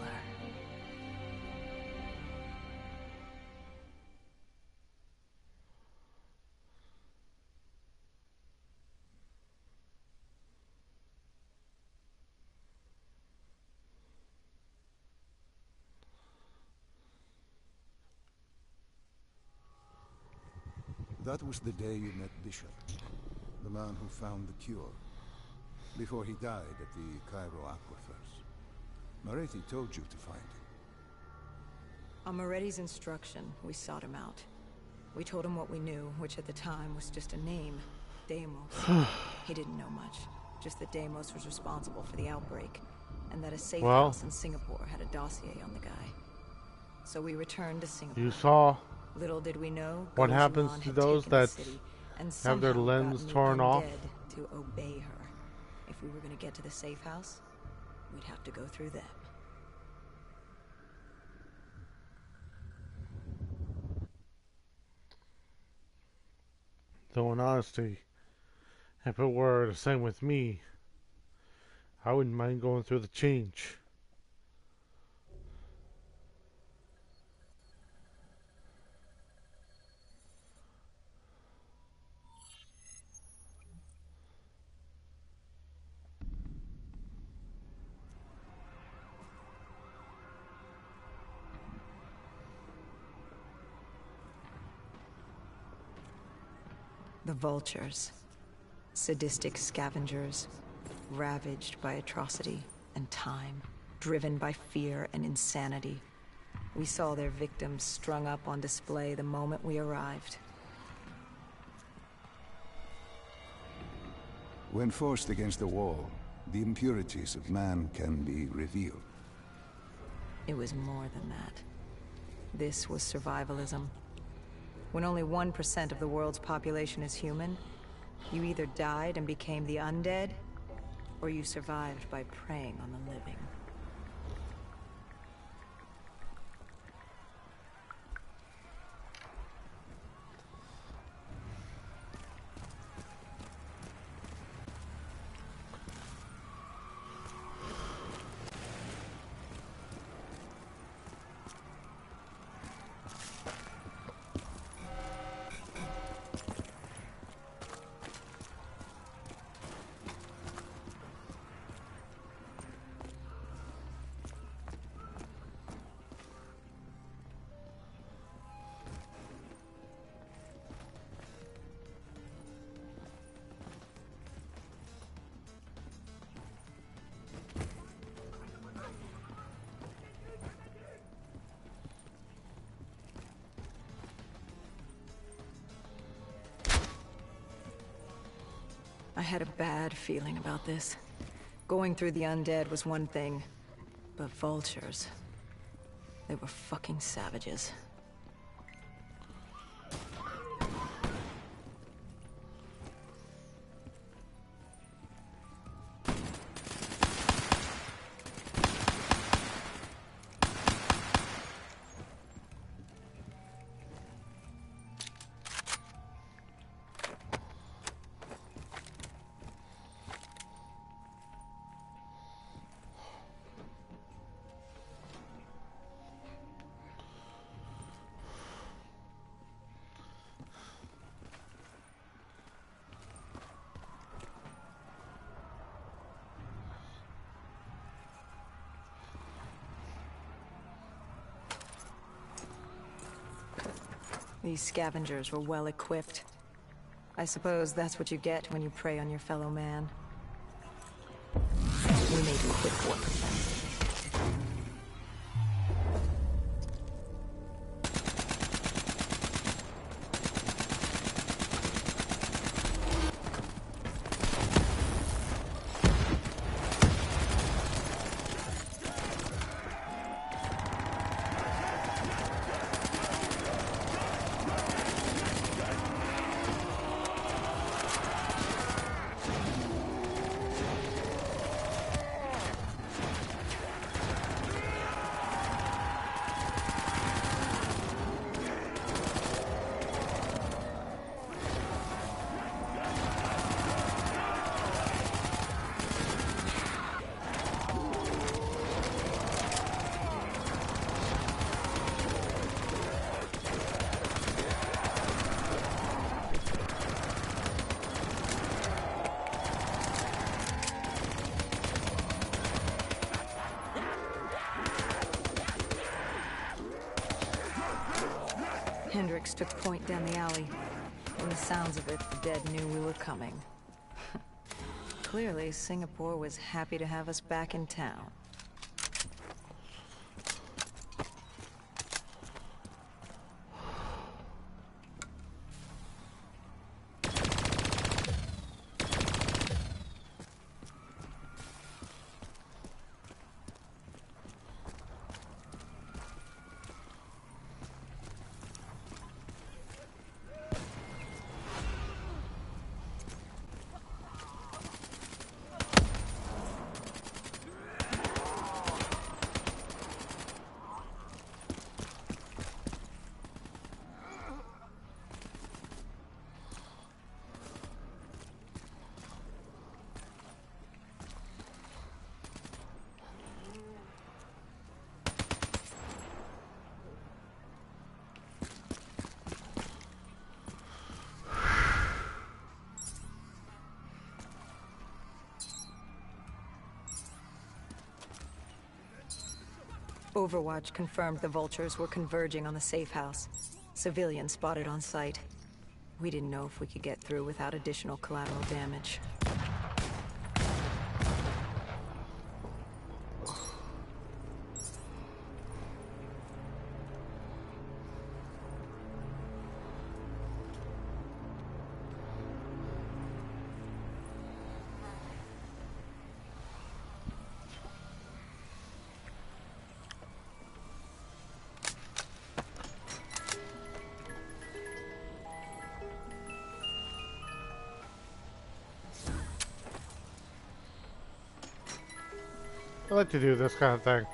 That was the day you met Bishop, the man who found the cure, before he died at the Cairo aquifers. Moretti told you to find him.
On Moretti's instruction, we sought him out. We told him what we knew, which at the time was just a name, Deimos. He didn't know much, just that Deimos was responsible for the outbreak, and that a safe house in Singapore had a dossier on the guy. So we returned to Singapore.
You saw
Little did we know
what happens to those that have their limbs torn off.
To obey her. If we were going to get to the safe house, we'd have to go through them.
Though in honesty, if it were the same with me, I wouldn't mind going through the change.
The vultures. Sadistic scavengers, ravaged by atrocity and time, driven by fear and insanity. We saw their victims strung up on display the moment we arrived.
When forced against the wall, the impurities of man can be revealed.
It was more than that. This was survivalism. When only 1% of the world's population is human, you either died and became the undead, or you survived by preying on the living. I had a bad feeling about this. Going through the undead was one thing, but vultures... they were fucking savages. These scavengers were well equipped. I suppose that's what you get when you prey on your fellow man. We made quick work of them. Hendricks took point down the alley. From the sounds of it, the dead knew we were coming. Clearly, Singapore was happy to have us back in town. Overwatch confirmed the vultures were converging on the safe house. Civilians spotted on site. We didn't know if we could get through without additional collateral damage.
I like to do this kind of thing.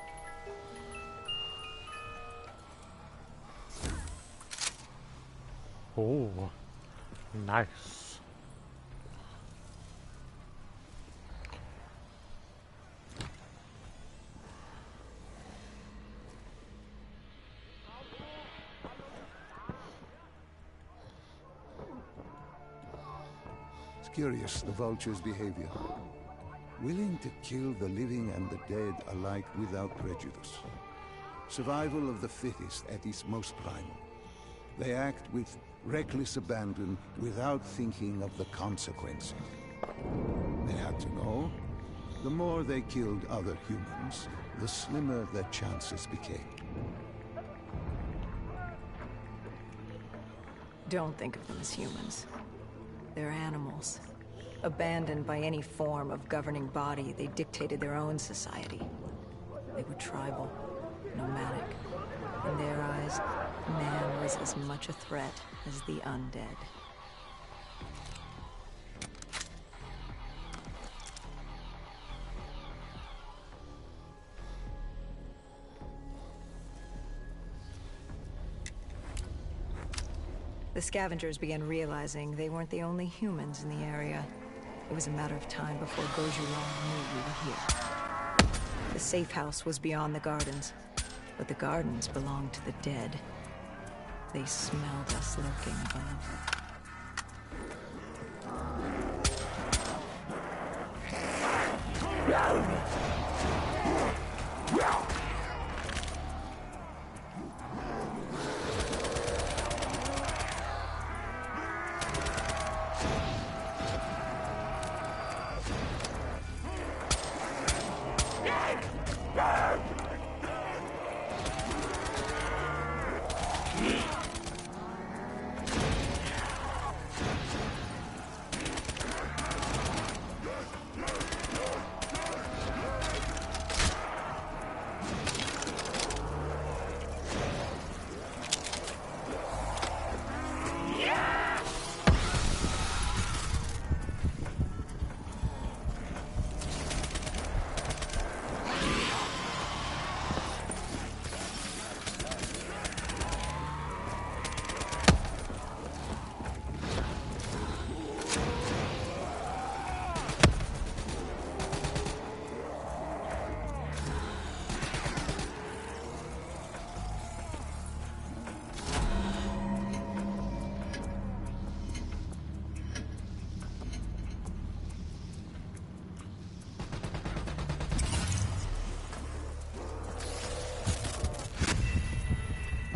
Oh, nice.
It's curious, the vulture's behavior. Willing to kill the living and the dead alike without prejudice. Survival of the fittest at its most primal. They act with reckless abandon without thinking of the consequences. They had to know. The more they killed other humans, the slimmer their chances became.
Don't think of them as humans. They're animals. Abandoned by any form of governing body, they dictated their own society. They were tribal, nomadic. In their eyes, man was as much a threat as the undead. The scavengers began realizing they weren't the only humans in the area. It was a matter of time before Gojulon knew we were here. The safe house was beyond the gardens, but the gardens belonged to the dead. They smelled us lurking above.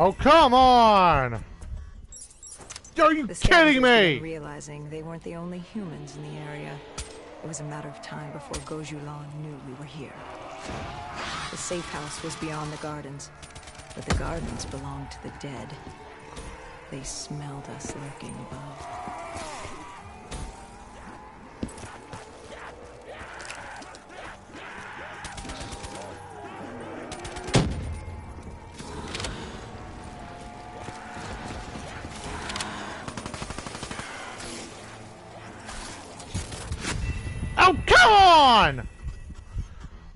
Oh, come on! Are you kidding me?
Realizing they weren't the only humans in the area. It was a matter of time before Gojulon knew we were here. The safe house was beyond the gardens, but the gardens belonged to the dead. They smelled us lurking above.
Oh, come on!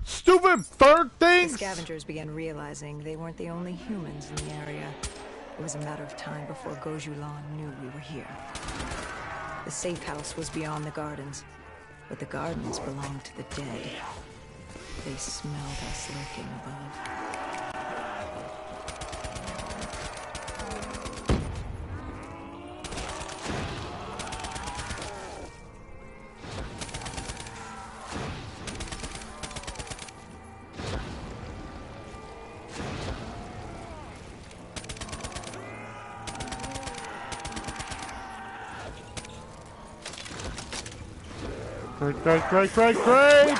Stupid bird things!
The scavengers began realizing they weren't the only humans in the area. It was a matter of time before Gojulon knew we were here. The safe house was beyond the gardens, but the gardens belonged to the dead. They smelled us lurking above.
Great!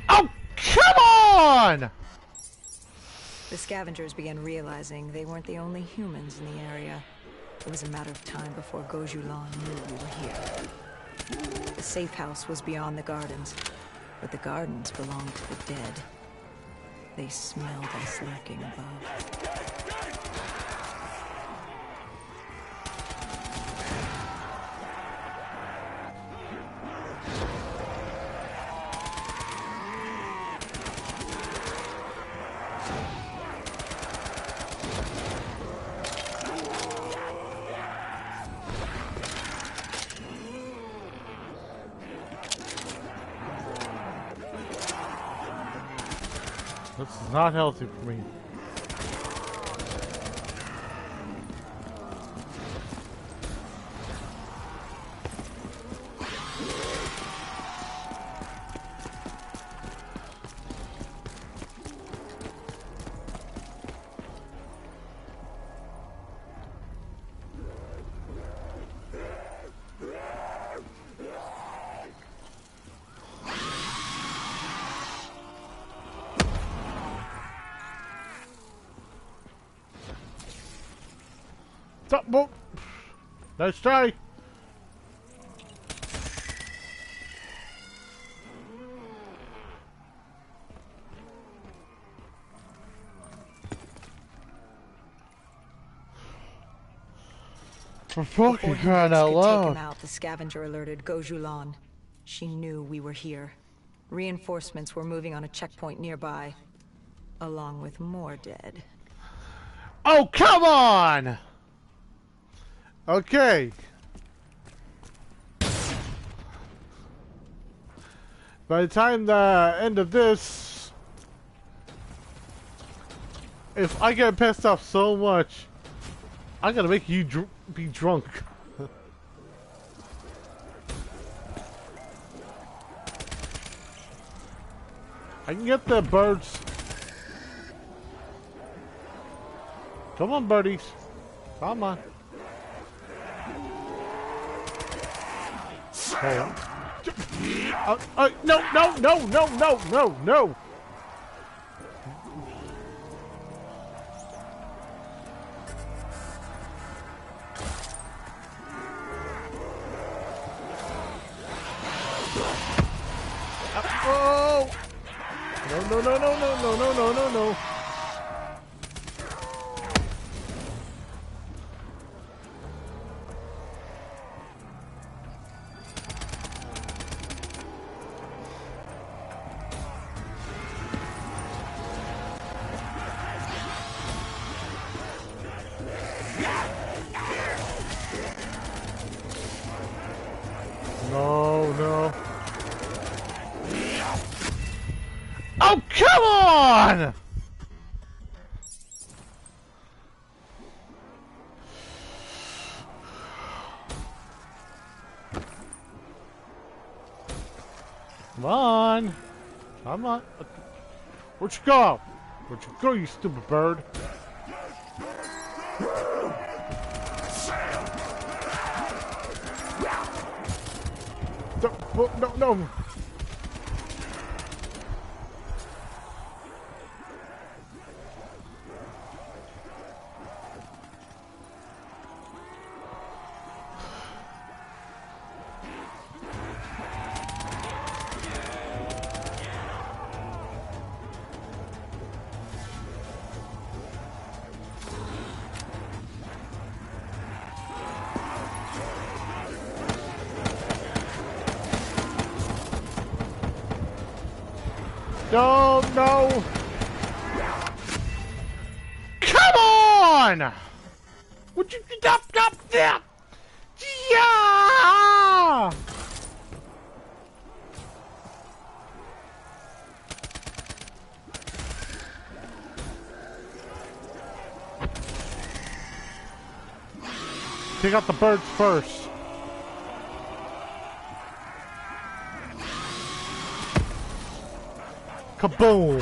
Oh, come on!
The scavengers began realizing they weren't the only humans in the area. It was a matter of time before Gojulon knew we were here. The safe house was beyond the gardens, but the gardens belonged to the dead. They smelled us lurking above.
This is not healthy for me. Stop, boom. Nice try. For fucking crying out
Take
loud.
him out, the scavenger alerted Gojulan. She knew we were here. Reinforcements were moving on a checkpoint nearby, along with more dead.
Oh, come on! Okay. By the time the end of this, if I get pissed off so much, I'm gonna make you be drunk. I can get the birds. Come on, birdies. Come on. Oh. No, no, no, no, no, no, no. Oh! No, no, no, no, no, no, no, no, no, no. No, no. Oh, come on! Come on. Come on. Where'd you go? Where'd you go, you stupid bird? No, no, no. No, no! Come on! Would you stop? Yeah! Take out the birds first. Kaboom!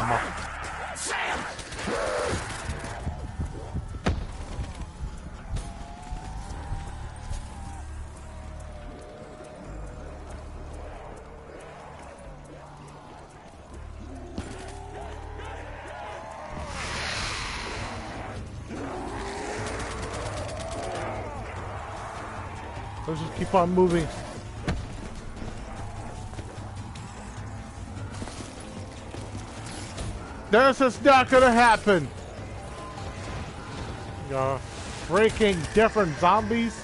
Let's just keep on moving. This is not gonna happen. Freaking different zombies.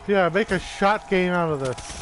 Yeah, make a shot game out of this.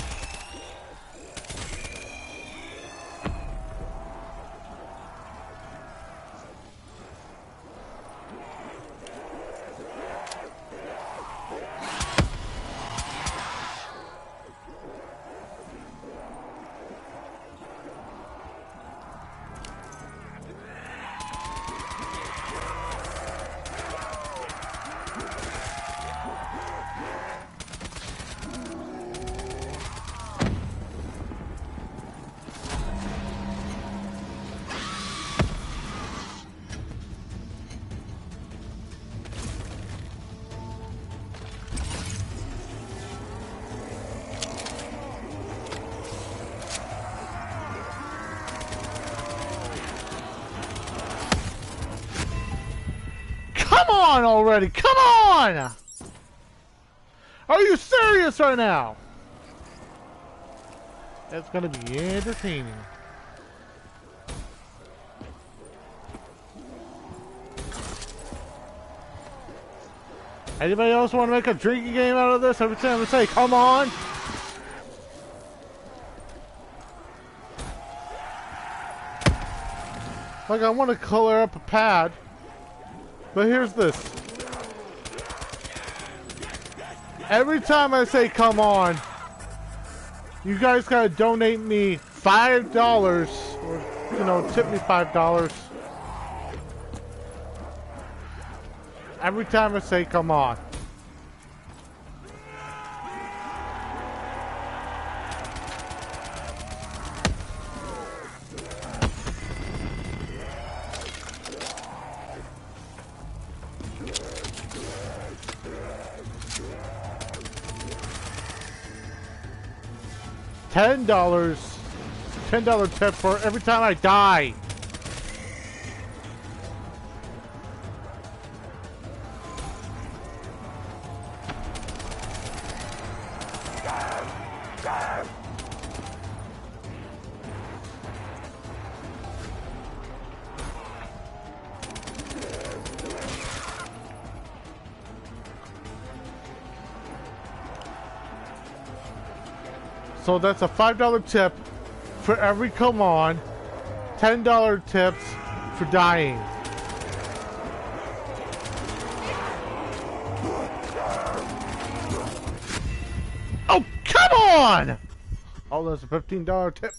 Come on already! Come on! Are you serious right now? It's gonna be entertaining. Anybody else want to make a drinking game out of this? Every time I say, come on! Like, I want to color up a pad. But here's this. Every time I say come on, you guys gotta donate me $5 or, you know, tip me $5. Every time I say come on. $10 tip for every time I die. So that's a $5 tip for every come on, $10 tips for dying. Oh, come on! Oh, that's a $15 tip.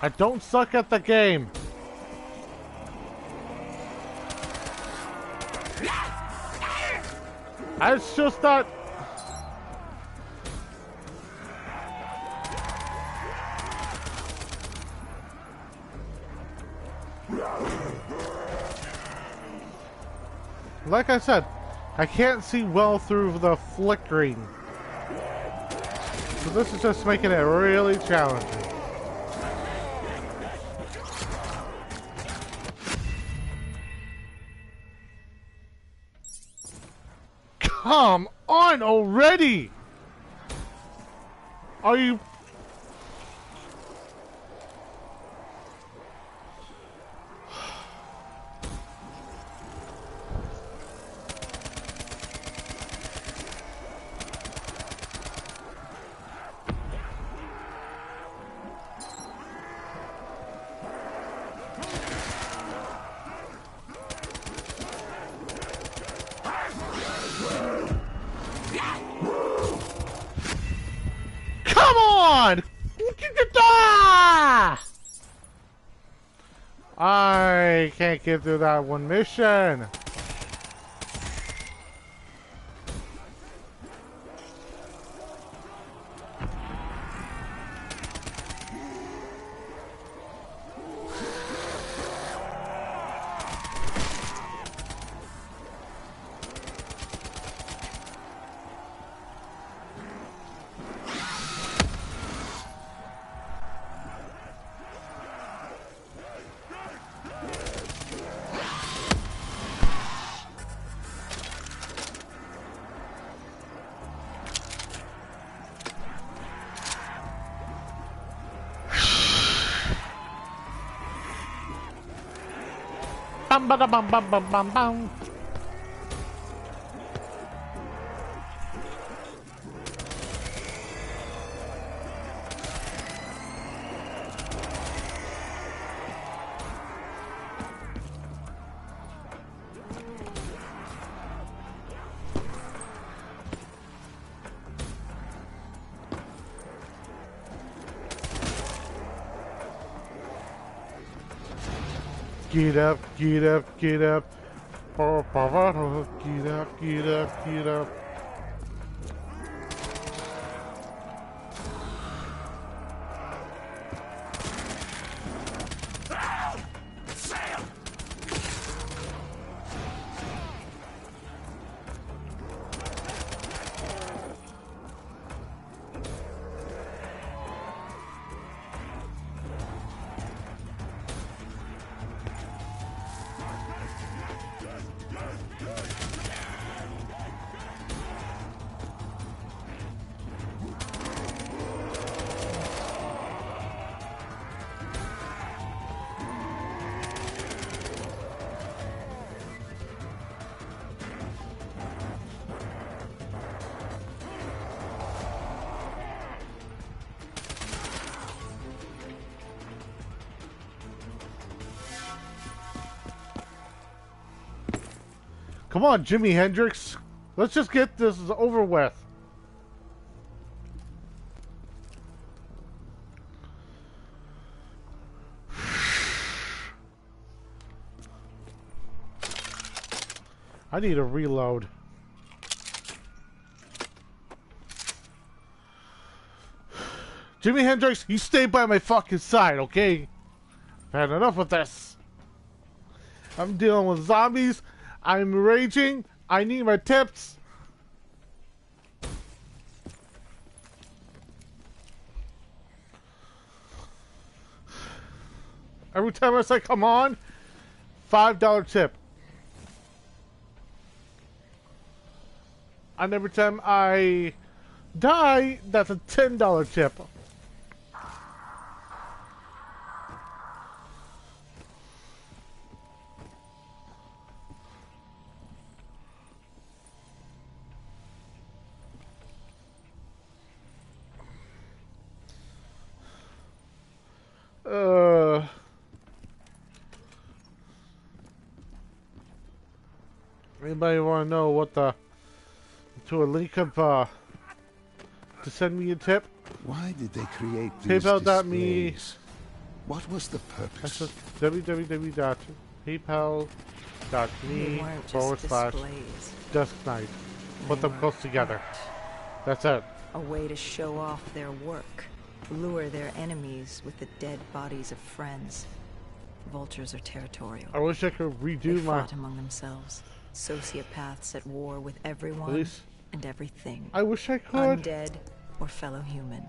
I don't suck at the game. It's just that like I said, I can't see well through the flickering. So this is just making it really challenging. Come on already! Are you... I can't get through that one mission. bum ba da bum bum bum bum bum. Get up, get up, get up. Get up, get up, get up. Come on, Jimi Hendrix. Let's just get this over with. I need a reload. Jimi Hendrix, you stay by my fucking side, okay? I've had enough of this. I'm dealing with zombies. I'm raging. I need my tips. Every time I say come on, $5 tip. And every time I die, that's a $10 tip. Anybody want to know what the to a link of to send me a tip?
Why did they create these
PayPal.me.
displays? What was the purpose?
That's www.paypal.me/Dusk Knight. Put them close together. That's it.
A way to show off their work, lure their enemies with the dead bodies of friends. Vultures are territorial.
I wish I could redo
They
my.
fought among themselves, sociopaths at war with everyone and everything.
I wish I could.
Undead or fellow human.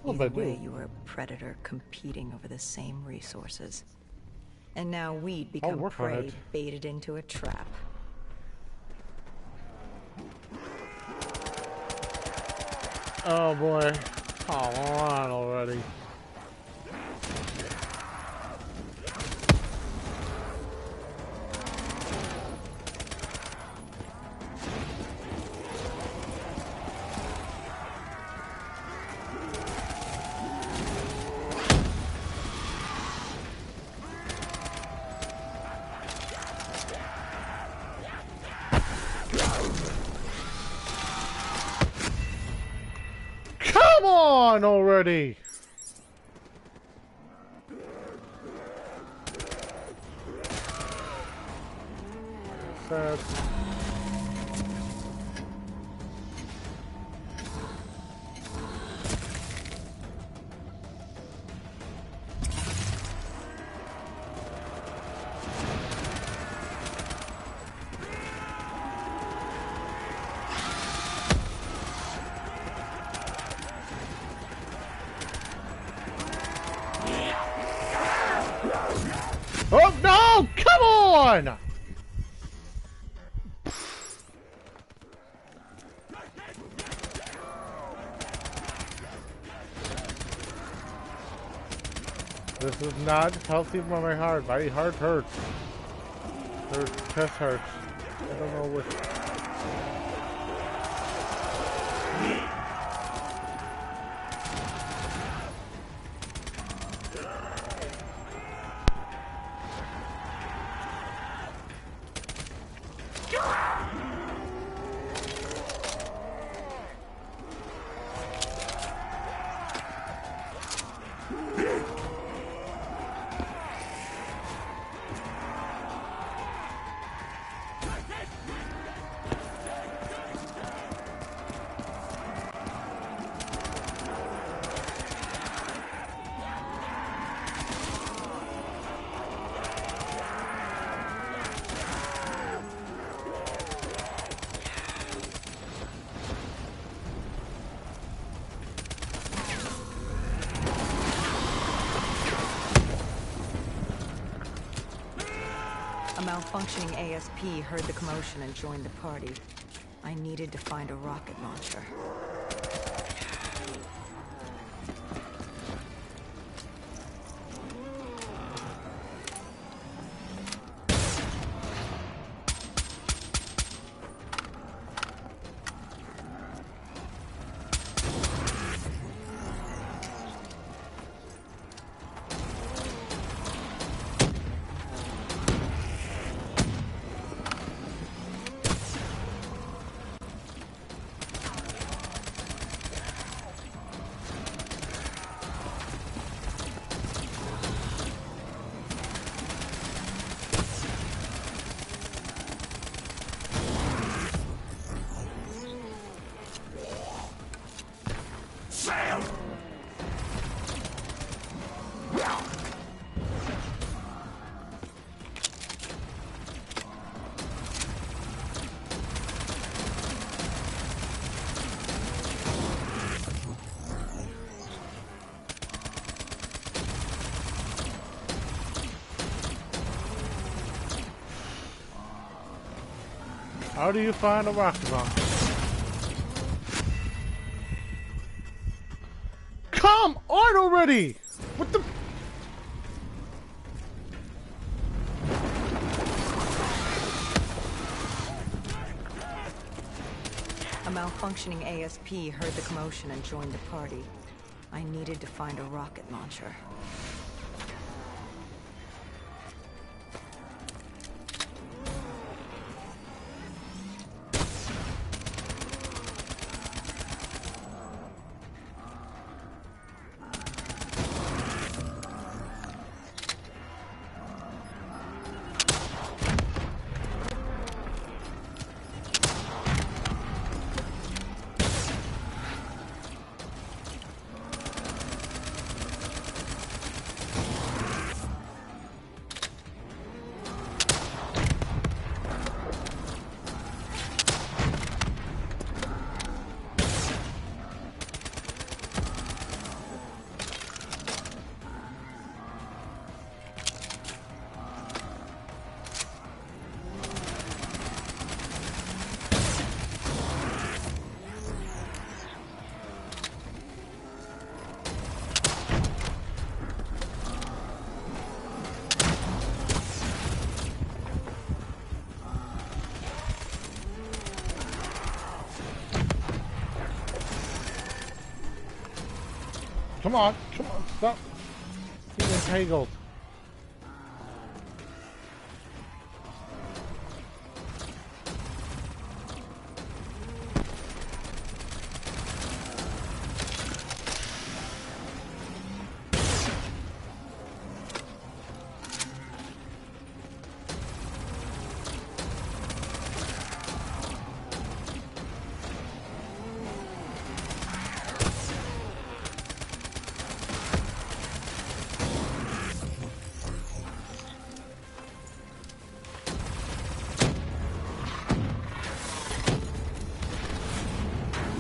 Well,
Either
but
way, you were a predator competing over the same resources. And now we'd become
work on
prey
it.
baited into a trap.
Oh boy. Come on already. Come on already! Sad. Oh no! Come on! This is not healthy for my heart. My heart hurts. Her chest hurts. I don't know what.
A malfunctioning ASP heard the commotion and joined the party. I needed to find a rocket launcher.
How do you find a rocket launcher? Come on already! What the?
A malfunctioning ASP heard the commotion and joined the party. I needed to find a rocket launcher.
Come on, stop being entangled.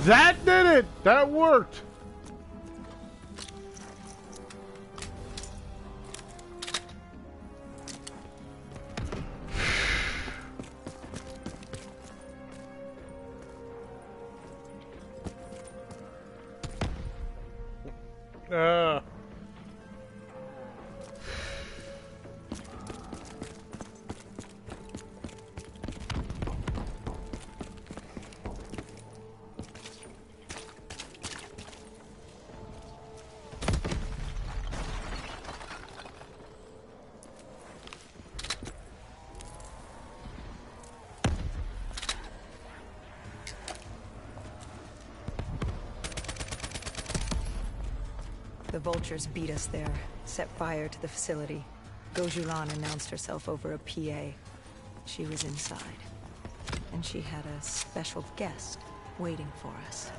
That did it! That worked!
The vultures beat us there, set fire to the facility. Gojulan announced herself over a PA. She was inside. And she had a special guest waiting for us.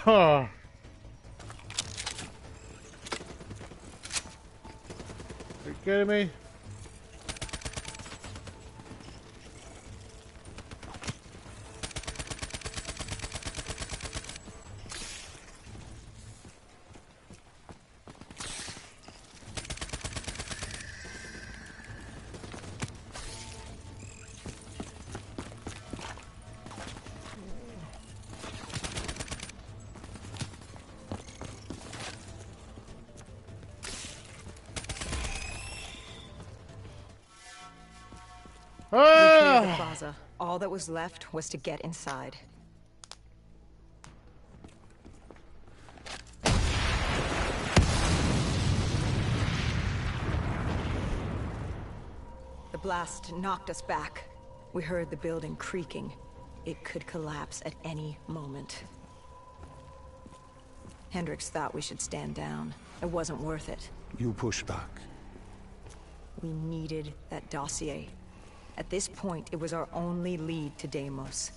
Are you kidding me?
We cleared the plaza. All that was left was to get inside. The blast knocked us back. We heard the building creaking. It could collapse at any moment. Hendricks thought we should stand down. It wasn't worth it.
You push back.
We needed that dossier. At this point, it was our only lead to Deimos.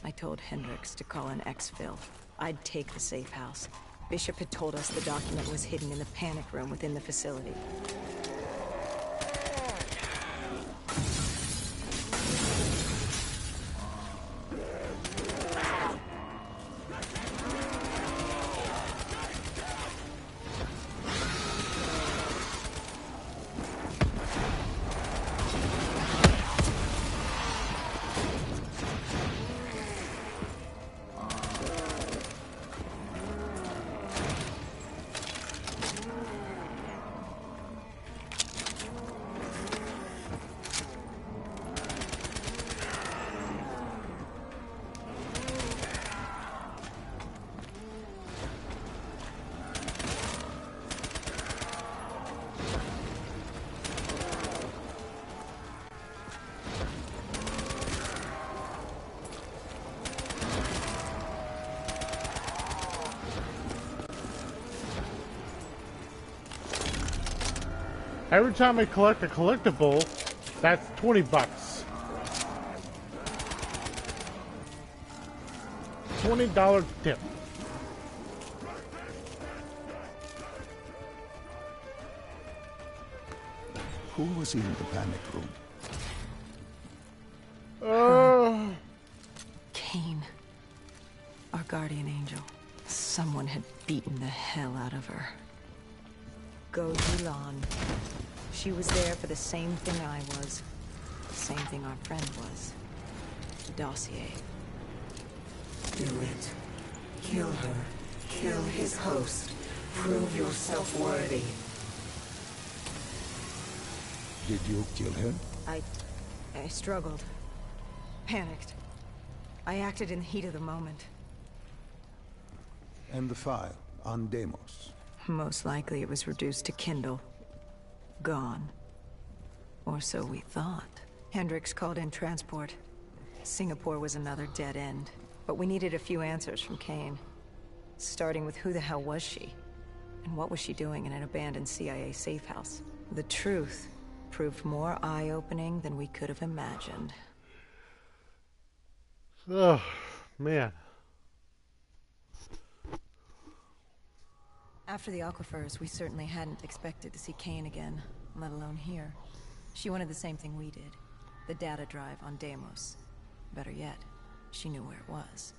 I told Hendricks to call an exfil. I'd take the safe house. Bishop had told us the document was hidden in the panic room within the facility.
Every time I collect a collectible, that's 20 bucks. $20 tip.
Who was in the panic room?
Kane. Our guardian angel. Someone had beaten the hell out of her. Go Yulan. She was there for the same thing I was. The same thing our friend was. The dossier.
Do it. Kill her. Kill his host. Prove yourself worthy.
Did you kill her?
I struggled. Panicked. I acted in the heat of the moment.
And the file on Deimos?
Most likely it was reduced to Kindle. Gone. Or so we thought. Hendricks called in transport. Singapore was another dead end. But we needed a few answers from Kane. Starting with who the hell was she? And what was she doing in an abandoned CIA safe house? The truth proved more eye-opening than we could have imagined.
Oh, man.
After the aquifers, we certainly hadn't expected to see Kane again, let alone here. She wanted the same thing we did. The data drive on Deimos. Better yet, she knew where it was.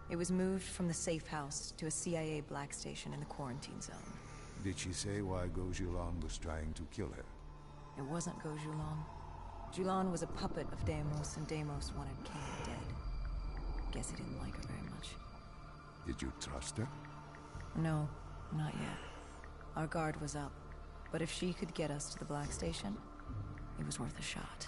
It was moved from the safe house to a CIA black station in the quarantine zone.
Did she say why Gojulan was trying to kill her?
It wasn't Gojulan. Julan was a puppet of Deimos, and Deimos wanted Kane dead. Guess he didn't like her very much.
Did you trust her?
No, not yet. Our guard was up, but if she could get us to the black station, it was worth a shot.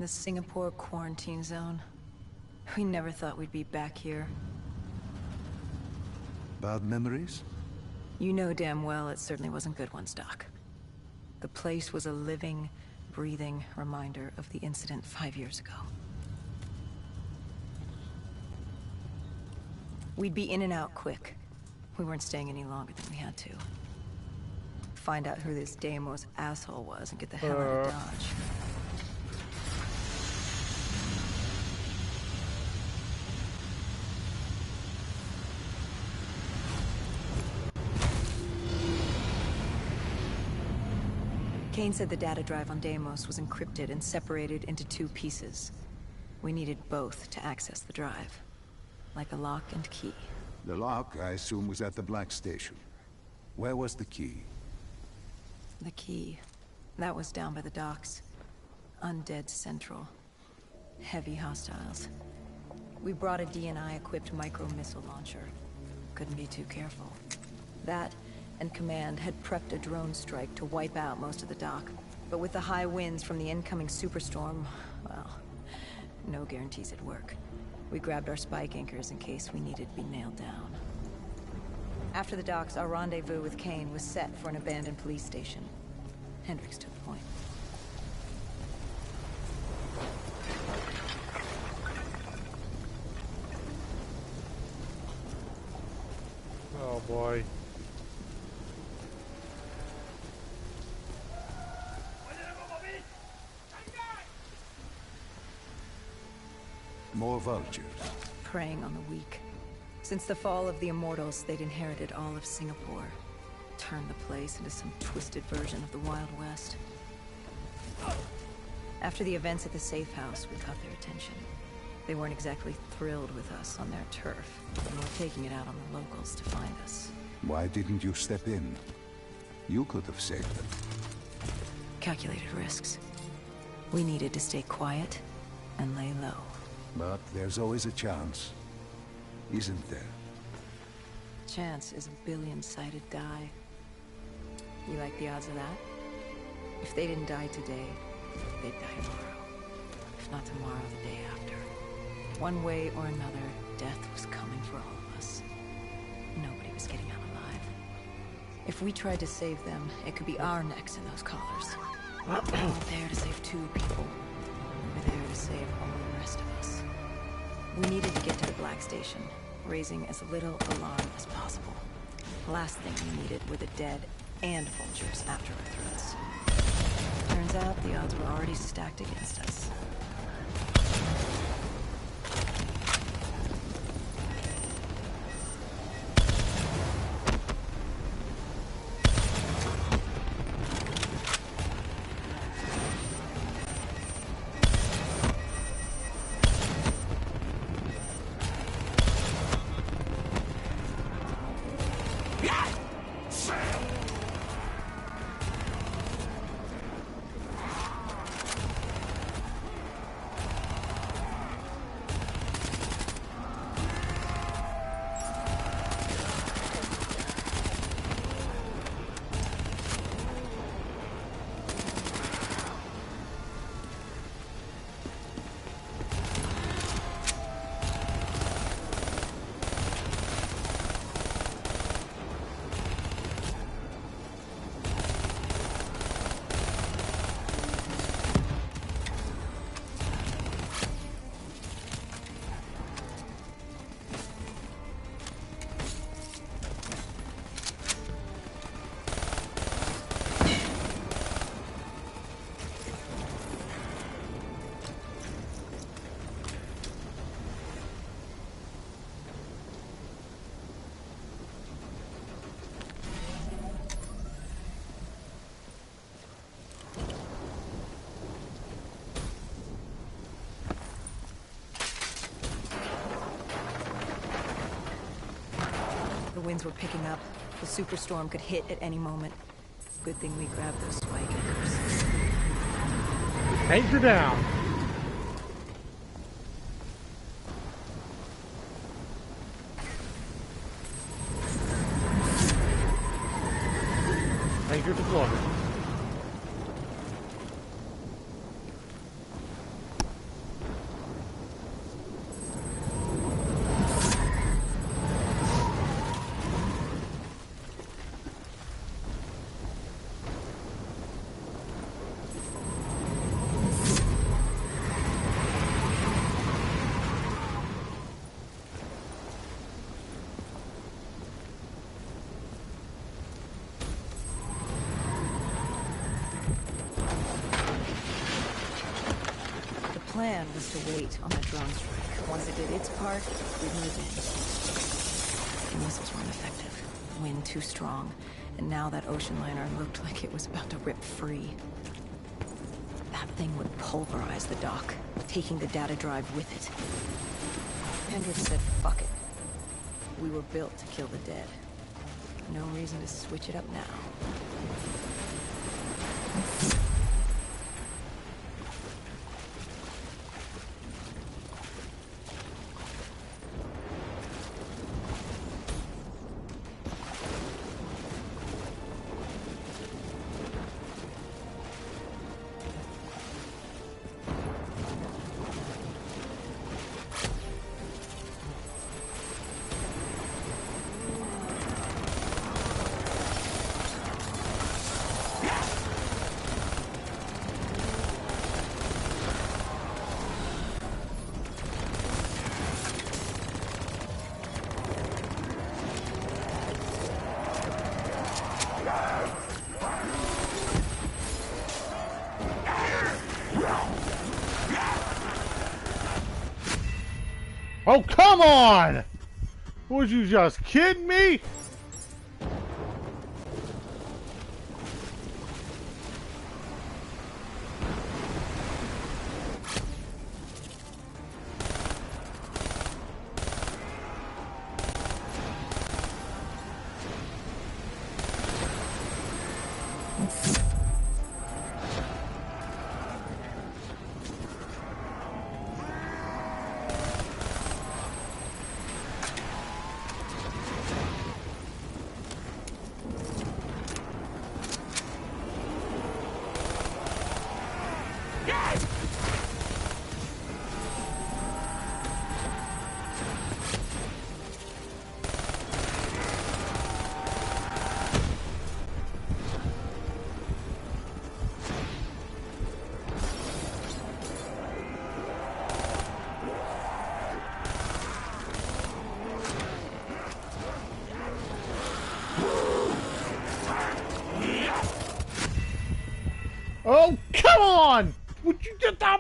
The Singapore quarantine zone. We never thought we'd be back here.
Bad memories?
You know damn well it certainly wasn't good ones, Doc. The place was a living, breathing reminder of the incident 5 years ago. We'd be in and out quick. We weren't staying any longer than we had to. Find out who this Deimos asshole was and get the hell out of Dodge. Kane said the data drive on Deimos was encrypted and separated into 2 pieces. We needed both to access the drive. Like a lock and key.
The lock, I assume, was at the Black Station. Where was the key?
The key. That was down by the docks. Undead Central. Heavy hostiles. We brought a DNI-equipped micro-missile launcher. Couldn't be too careful. That, and Command had prepped a drone strike to wipe out most of the dock. But with the high winds from the incoming superstorm, well, no guarantees it'd work. We grabbed our spike anchors in case we needed to be nailed down. After the docks, our rendezvous with Kane was set for an abandoned police station. Hendricks took point.
Oh boy.
More vultures.
Preying on the weak. Since the fall of the Immortals, they'd inherited all of Singapore. Turned the place into some twisted version of the Wild West. After the events at the safe house, we caught their attention. They weren't exactly thrilled with us on their turf, and were taking it out on the locals to find us.
Why didn't you step in? You could have saved them.
Calculated risks. We needed to stay quiet and lay low.
But there's always a chance, isn't there?
Chance is a billion-sided die. You like the odds of that? If they didn't die today, they'd die tomorrow. If not tomorrow, the day after. One way or another, death was coming for all of us. Nobody was getting out alive. If we tried to save them, it could be our necks in those collars. We weren't there to save 2 people. We were there to save all the rest of us. We needed to get to the Black Station, raising as little alarm as possible. The last thing we needed were the dead and vultures after our throats. Turns out the odds were already stacked against us. The winds were picking up. The superstorm could hit at any moment. Good thing we grabbed those spike anchors.
Anchor down. Anchor deployed.
The plan was to wait on that drone strike. Once it did its part, we'd move in. The missiles weren't effective. Wind too strong, and now that ocean liner looked like it was about to rip free. That thing would pulverize the dock, taking the data drive with it. Hendricks said, fuck it. We were built to kill the dead. No reason to switch it up now.
Oh, come on! Was you just kidding me? Oh, come on! Would you get that?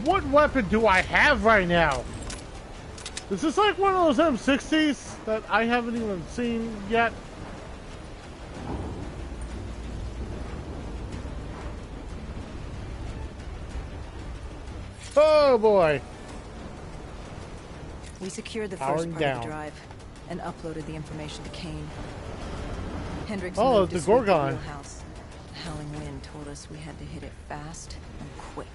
What weapon do I have right now? Is this like one of those M60s that I haven't even seen yet? Oh boy.
We secured the
Powering
first part of the drive and uploaded the information to Kane. Hendricks
Oh,
moved
the
to sweep
Gorgon.
wheelhouse. The howling wind told us we had to hit it fast and quick.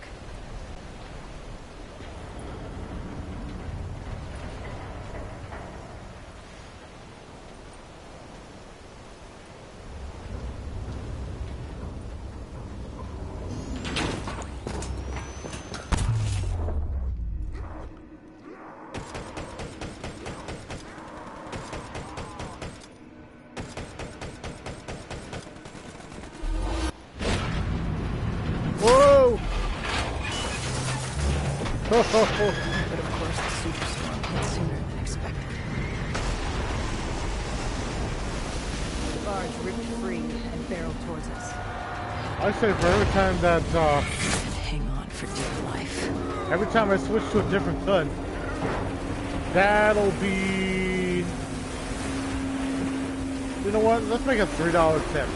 But of course, the superstorm hit sooner than expected. The barge ripped free and barreled towards us.
I say for every time that,
Hang on for dear life.
every time I switch to a different gun, that'll be... You know what? Let's make a $3 tip.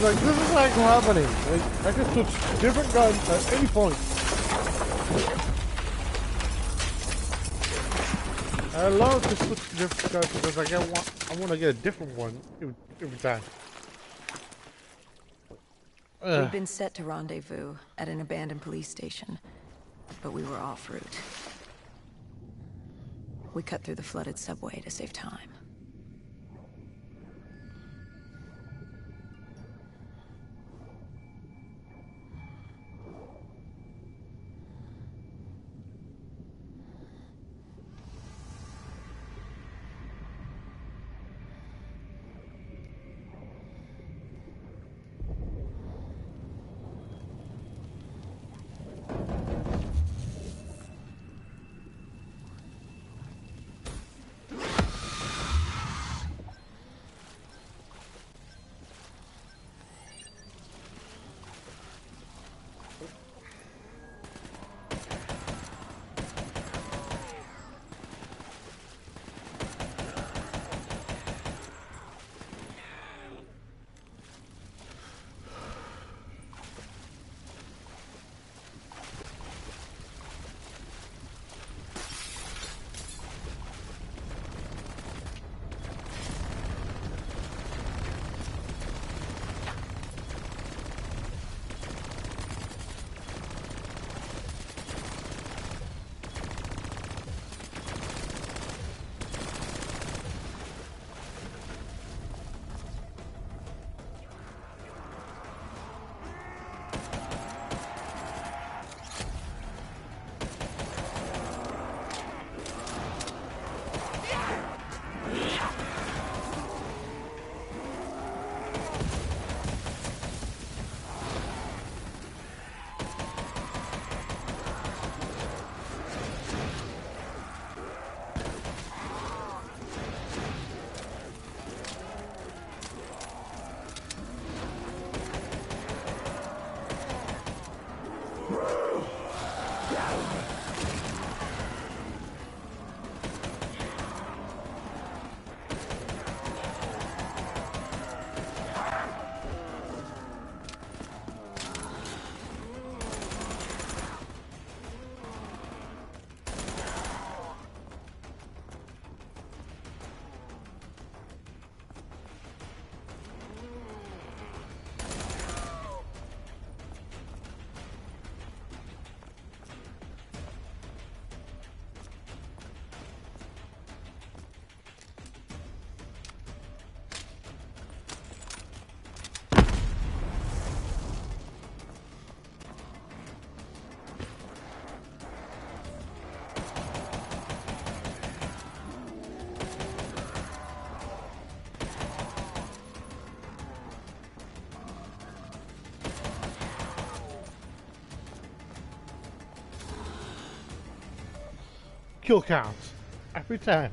Like, this is like happening. Like, I can switch different guns at any point. I love to switch to different guns because I want to get a different one every time.
We'd been set to rendezvous at an abandoned police station, but we were off route. We cut through the flooded subway to save time.
Kill counts every time.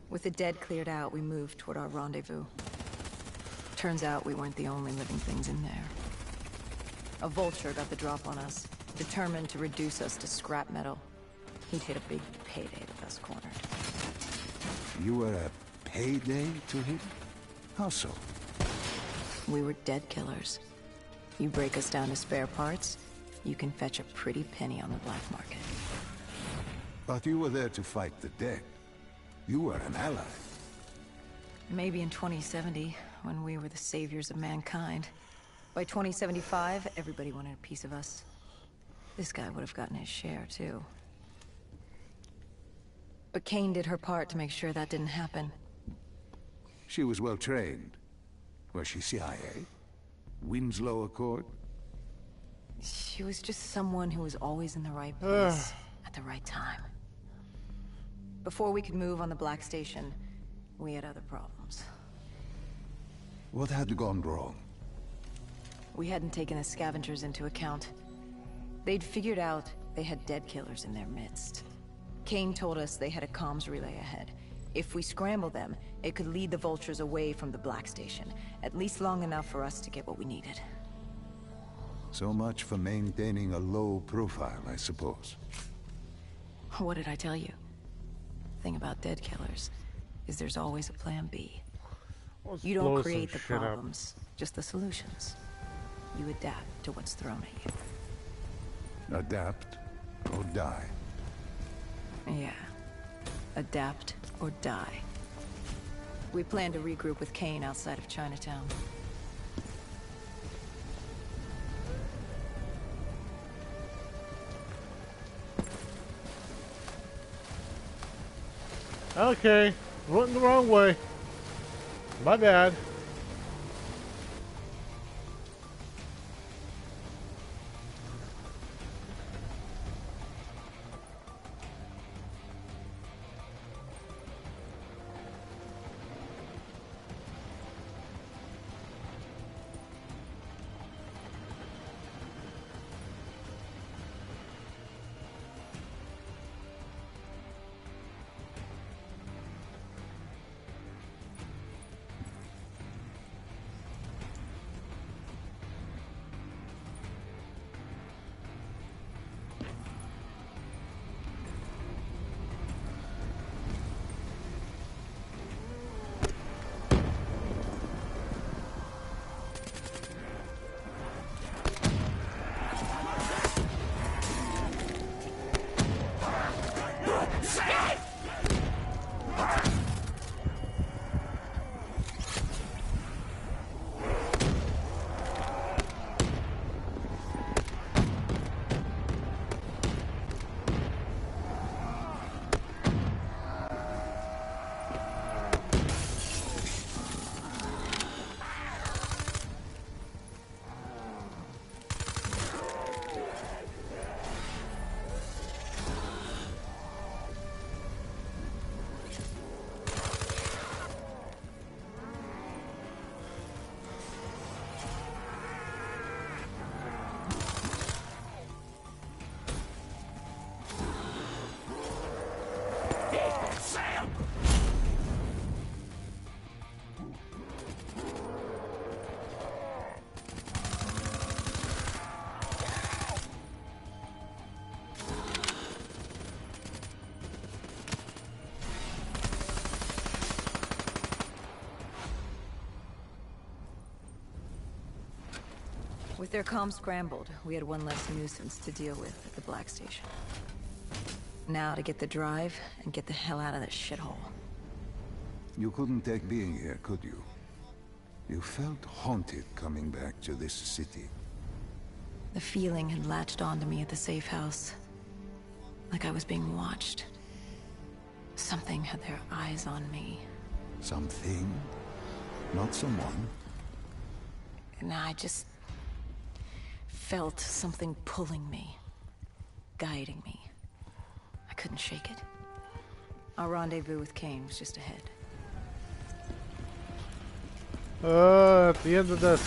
With the dead cleared out, we moved toward our rendezvous. Turns out we weren't the only living things in there. A vulture got the drop on us, determined to reduce us to scrap metal. He'd hit a big payday with us cornered.
You were a payday to him? How so?
We were dead killers. You break us down to spare parts, you can fetch a pretty penny on the black market.
But you were there to fight the dead. You were an ally.
Maybe in 2070, when we were the saviors of mankind. By 2075, everybody wanted a piece of us. This guy would have gotten his share, too. But Kane did her part to make sure that didn't happen.
She was well trained. Was she CIA? Winslow Accord?
She was just someone who was always in the right place at the right time. Before we could move on the Black Station, we had other problems.
What had gone wrong?
We hadn't taken the scavengers into account. They'd figured out they had dead killers in their midst. Kane told us they had a comms relay ahead. If we scrambled them, it could lead the vultures away from the Black Station, at least long enough for us to get what we needed.
So much for maintaining a low profile, I suppose.
What did I tell you? The thing about dead killers is there's always a plan B.
Let's
You
blow
don't
some
create the
shit up.
problems, just the solutions. You adapt to what's thrown at you.
Adapt or die.
Yeah. Adapt or die. We plan to regroup with Kane outside of Chinatown.
Okay, went the wrong way. My bad.
With their comms scrambled, we had one less nuisance to deal with at the Black Station. Now to get the drive and get the hell out of this shithole.
You couldn't take being here, could you? You felt haunted coming back to this city.
The feeling had latched onto me at the safe house. Like I was being watched. Something had their eyes on me.
Something? Not someone?
And I just felt something pulling me, guiding me. I couldn't shake it. Our rendezvous with Kane was just ahead.
At the end of this,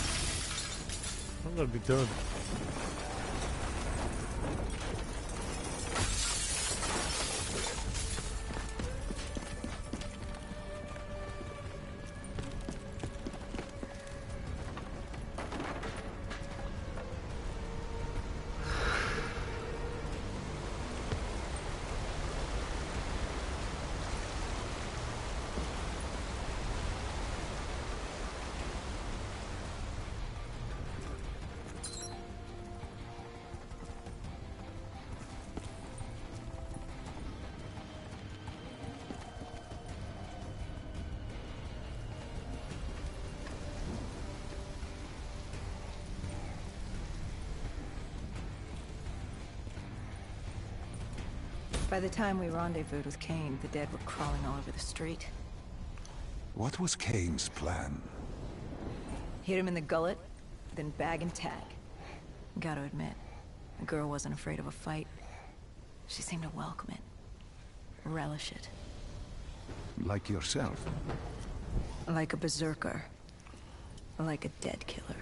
I'm gonna be done.
By the time we rendezvoused with Kane, the dead were crawling all over the street.
What was Kane's plan?
Hit him in the gullet, then bag and tag. Gotta admit, the girl wasn't afraid of a fight. She seemed to welcome it. Relish it.
Like yourself?
Like a berserker. Like a dead killer.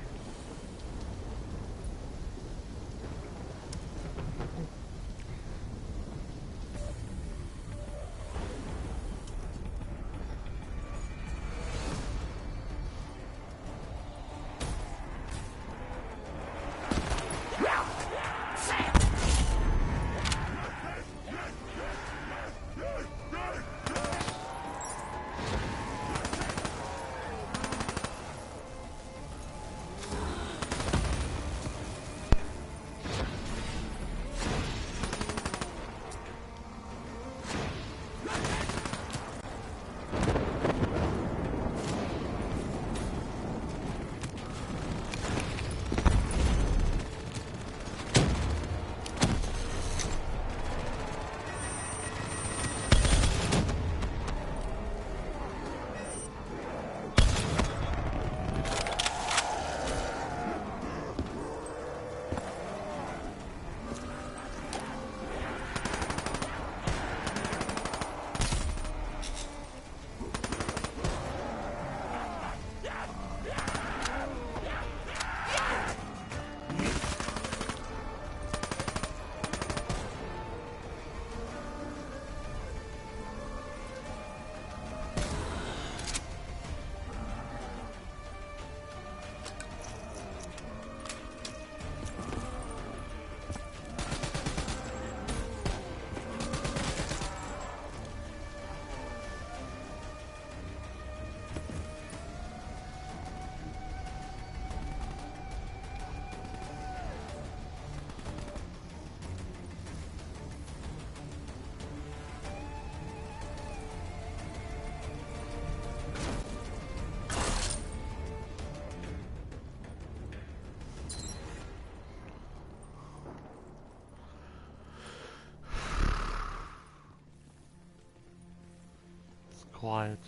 Quiet.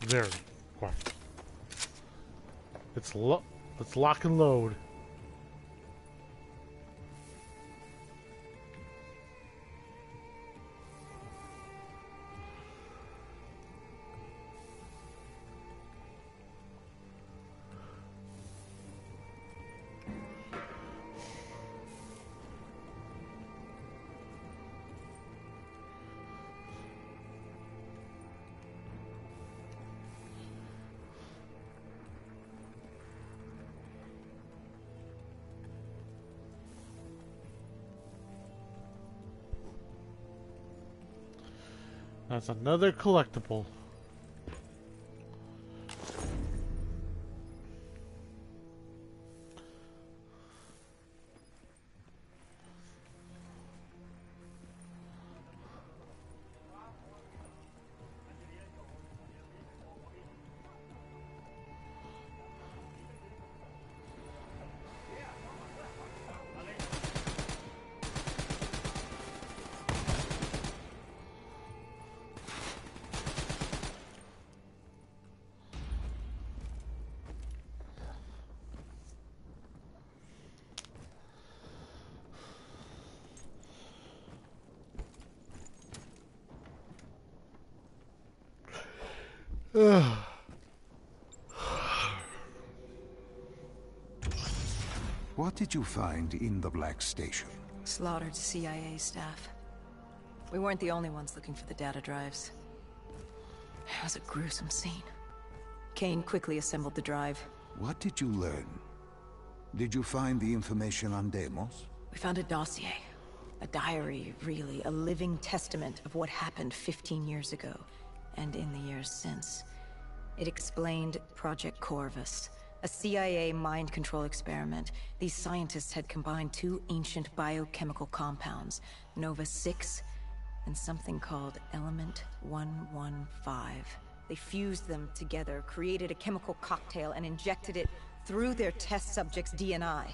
Very quiet. Let's lock and load. That's another collectible.
What did you find in the Black Station?
Slaughtered CIA staff. We weren't the only ones looking for the data drives. It was a gruesome scene. Kane quickly assembled the drive.
What did you learn? Did you find the information on Deimos?
We found a dossier. A diary, really. A living testament of what happened 15 years ago, and in the years since. It explained Project Corvus, a CIA mind control experiment. These scientists had combined two ancient biochemical compounds, Nova-6 and something called Element 115. They fused them together, created a chemical cocktail, and injected it through their test subjects' DNI.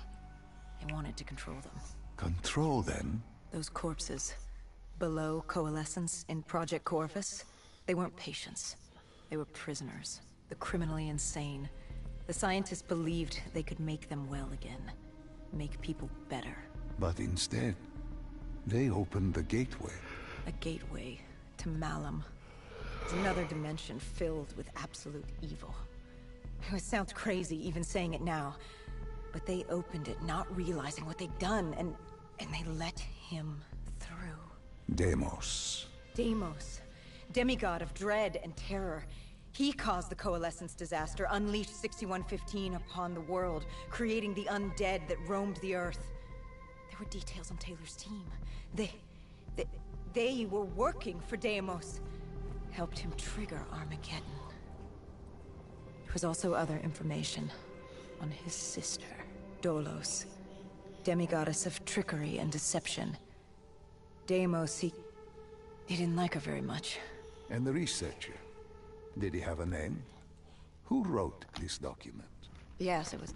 They wanted to control them.
Control them?
Those corpses, below Coalescence in Project Corvus, they weren't patients. They were prisoners, the criminally insane. The scientists believed they could make them well again. Make people better.
But instead, they opened the gateway.
A gateway to Malum. It's another dimension filled with absolute evil. It sounds crazy even saying it now, but they opened it not realizing what they'd done, and they let him through.
Deimos.
Deimos, demigod of dread and terror. He caused the Coalescence disaster, unleashed 6115 upon the world, creating the undead that roamed the earth. There were details on Taylor's team. They were working for Deimos. Helped him trigger Armageddon. There was also other information on his sister, Dolos, demigoddess of trickery and deception. Deimos, he didn't like her very much.
And the researcher? Did he have a name? Who wrote this document?
Yes, it was...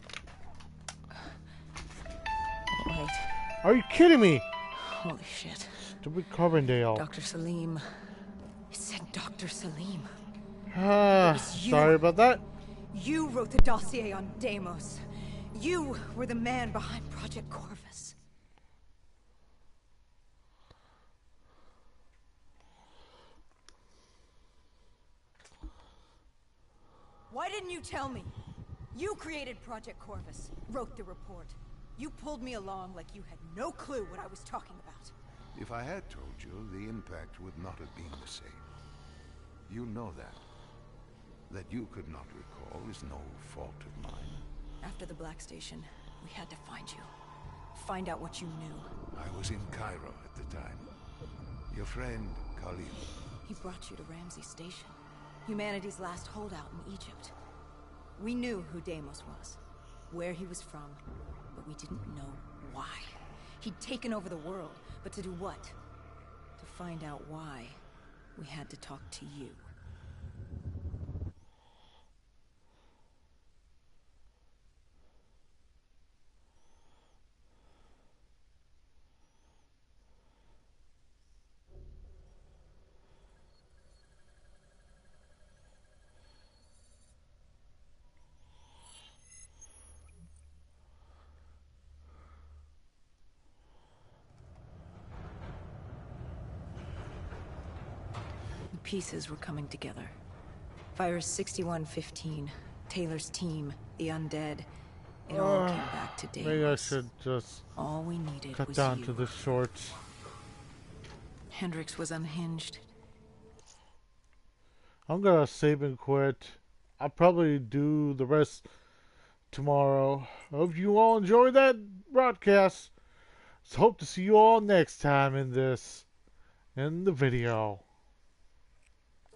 Wait.
Are you kidding me?
Holy shit.
Stupid Carbondale.
Dr. Salim. It said Dr. Salim.
Sorry about that.
You wrote the dossier on Deimos. You were the man behind Project Corvus. Why didn't you tell me? You created Project Corvus, wrote the report. You pulled me along like you had no clue what I was talking about.
If I had told you, the impact would not have been the same. You know that. That you could not recall is no fault of mine.
After the Black Station, we had to find you. Find out what you knew.
I was in Cairo at the time. Your friend, Khalil.
He brought you to Ramsey Station. Humanity's last holdout in Egypt. We knew who Deimos was, where he was from, but we didn't know why. He'd taken over the world, but to do what? To find out why, we had to talk to you. Pieces were coming together. Virus 6115, Taylor's team, the undead. It all came back to Deimos.
Maybe I should just
all we needed
cut
was
down
you.
to the shorts.
Hendricks was unhinged.
I'm gonna save and quit. I'll probably do the rest tomorrow. Hope you all enjoyed that broadcast. So hope to see you all next time in the video.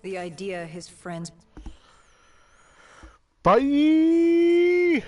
The idea his friends...
Bye!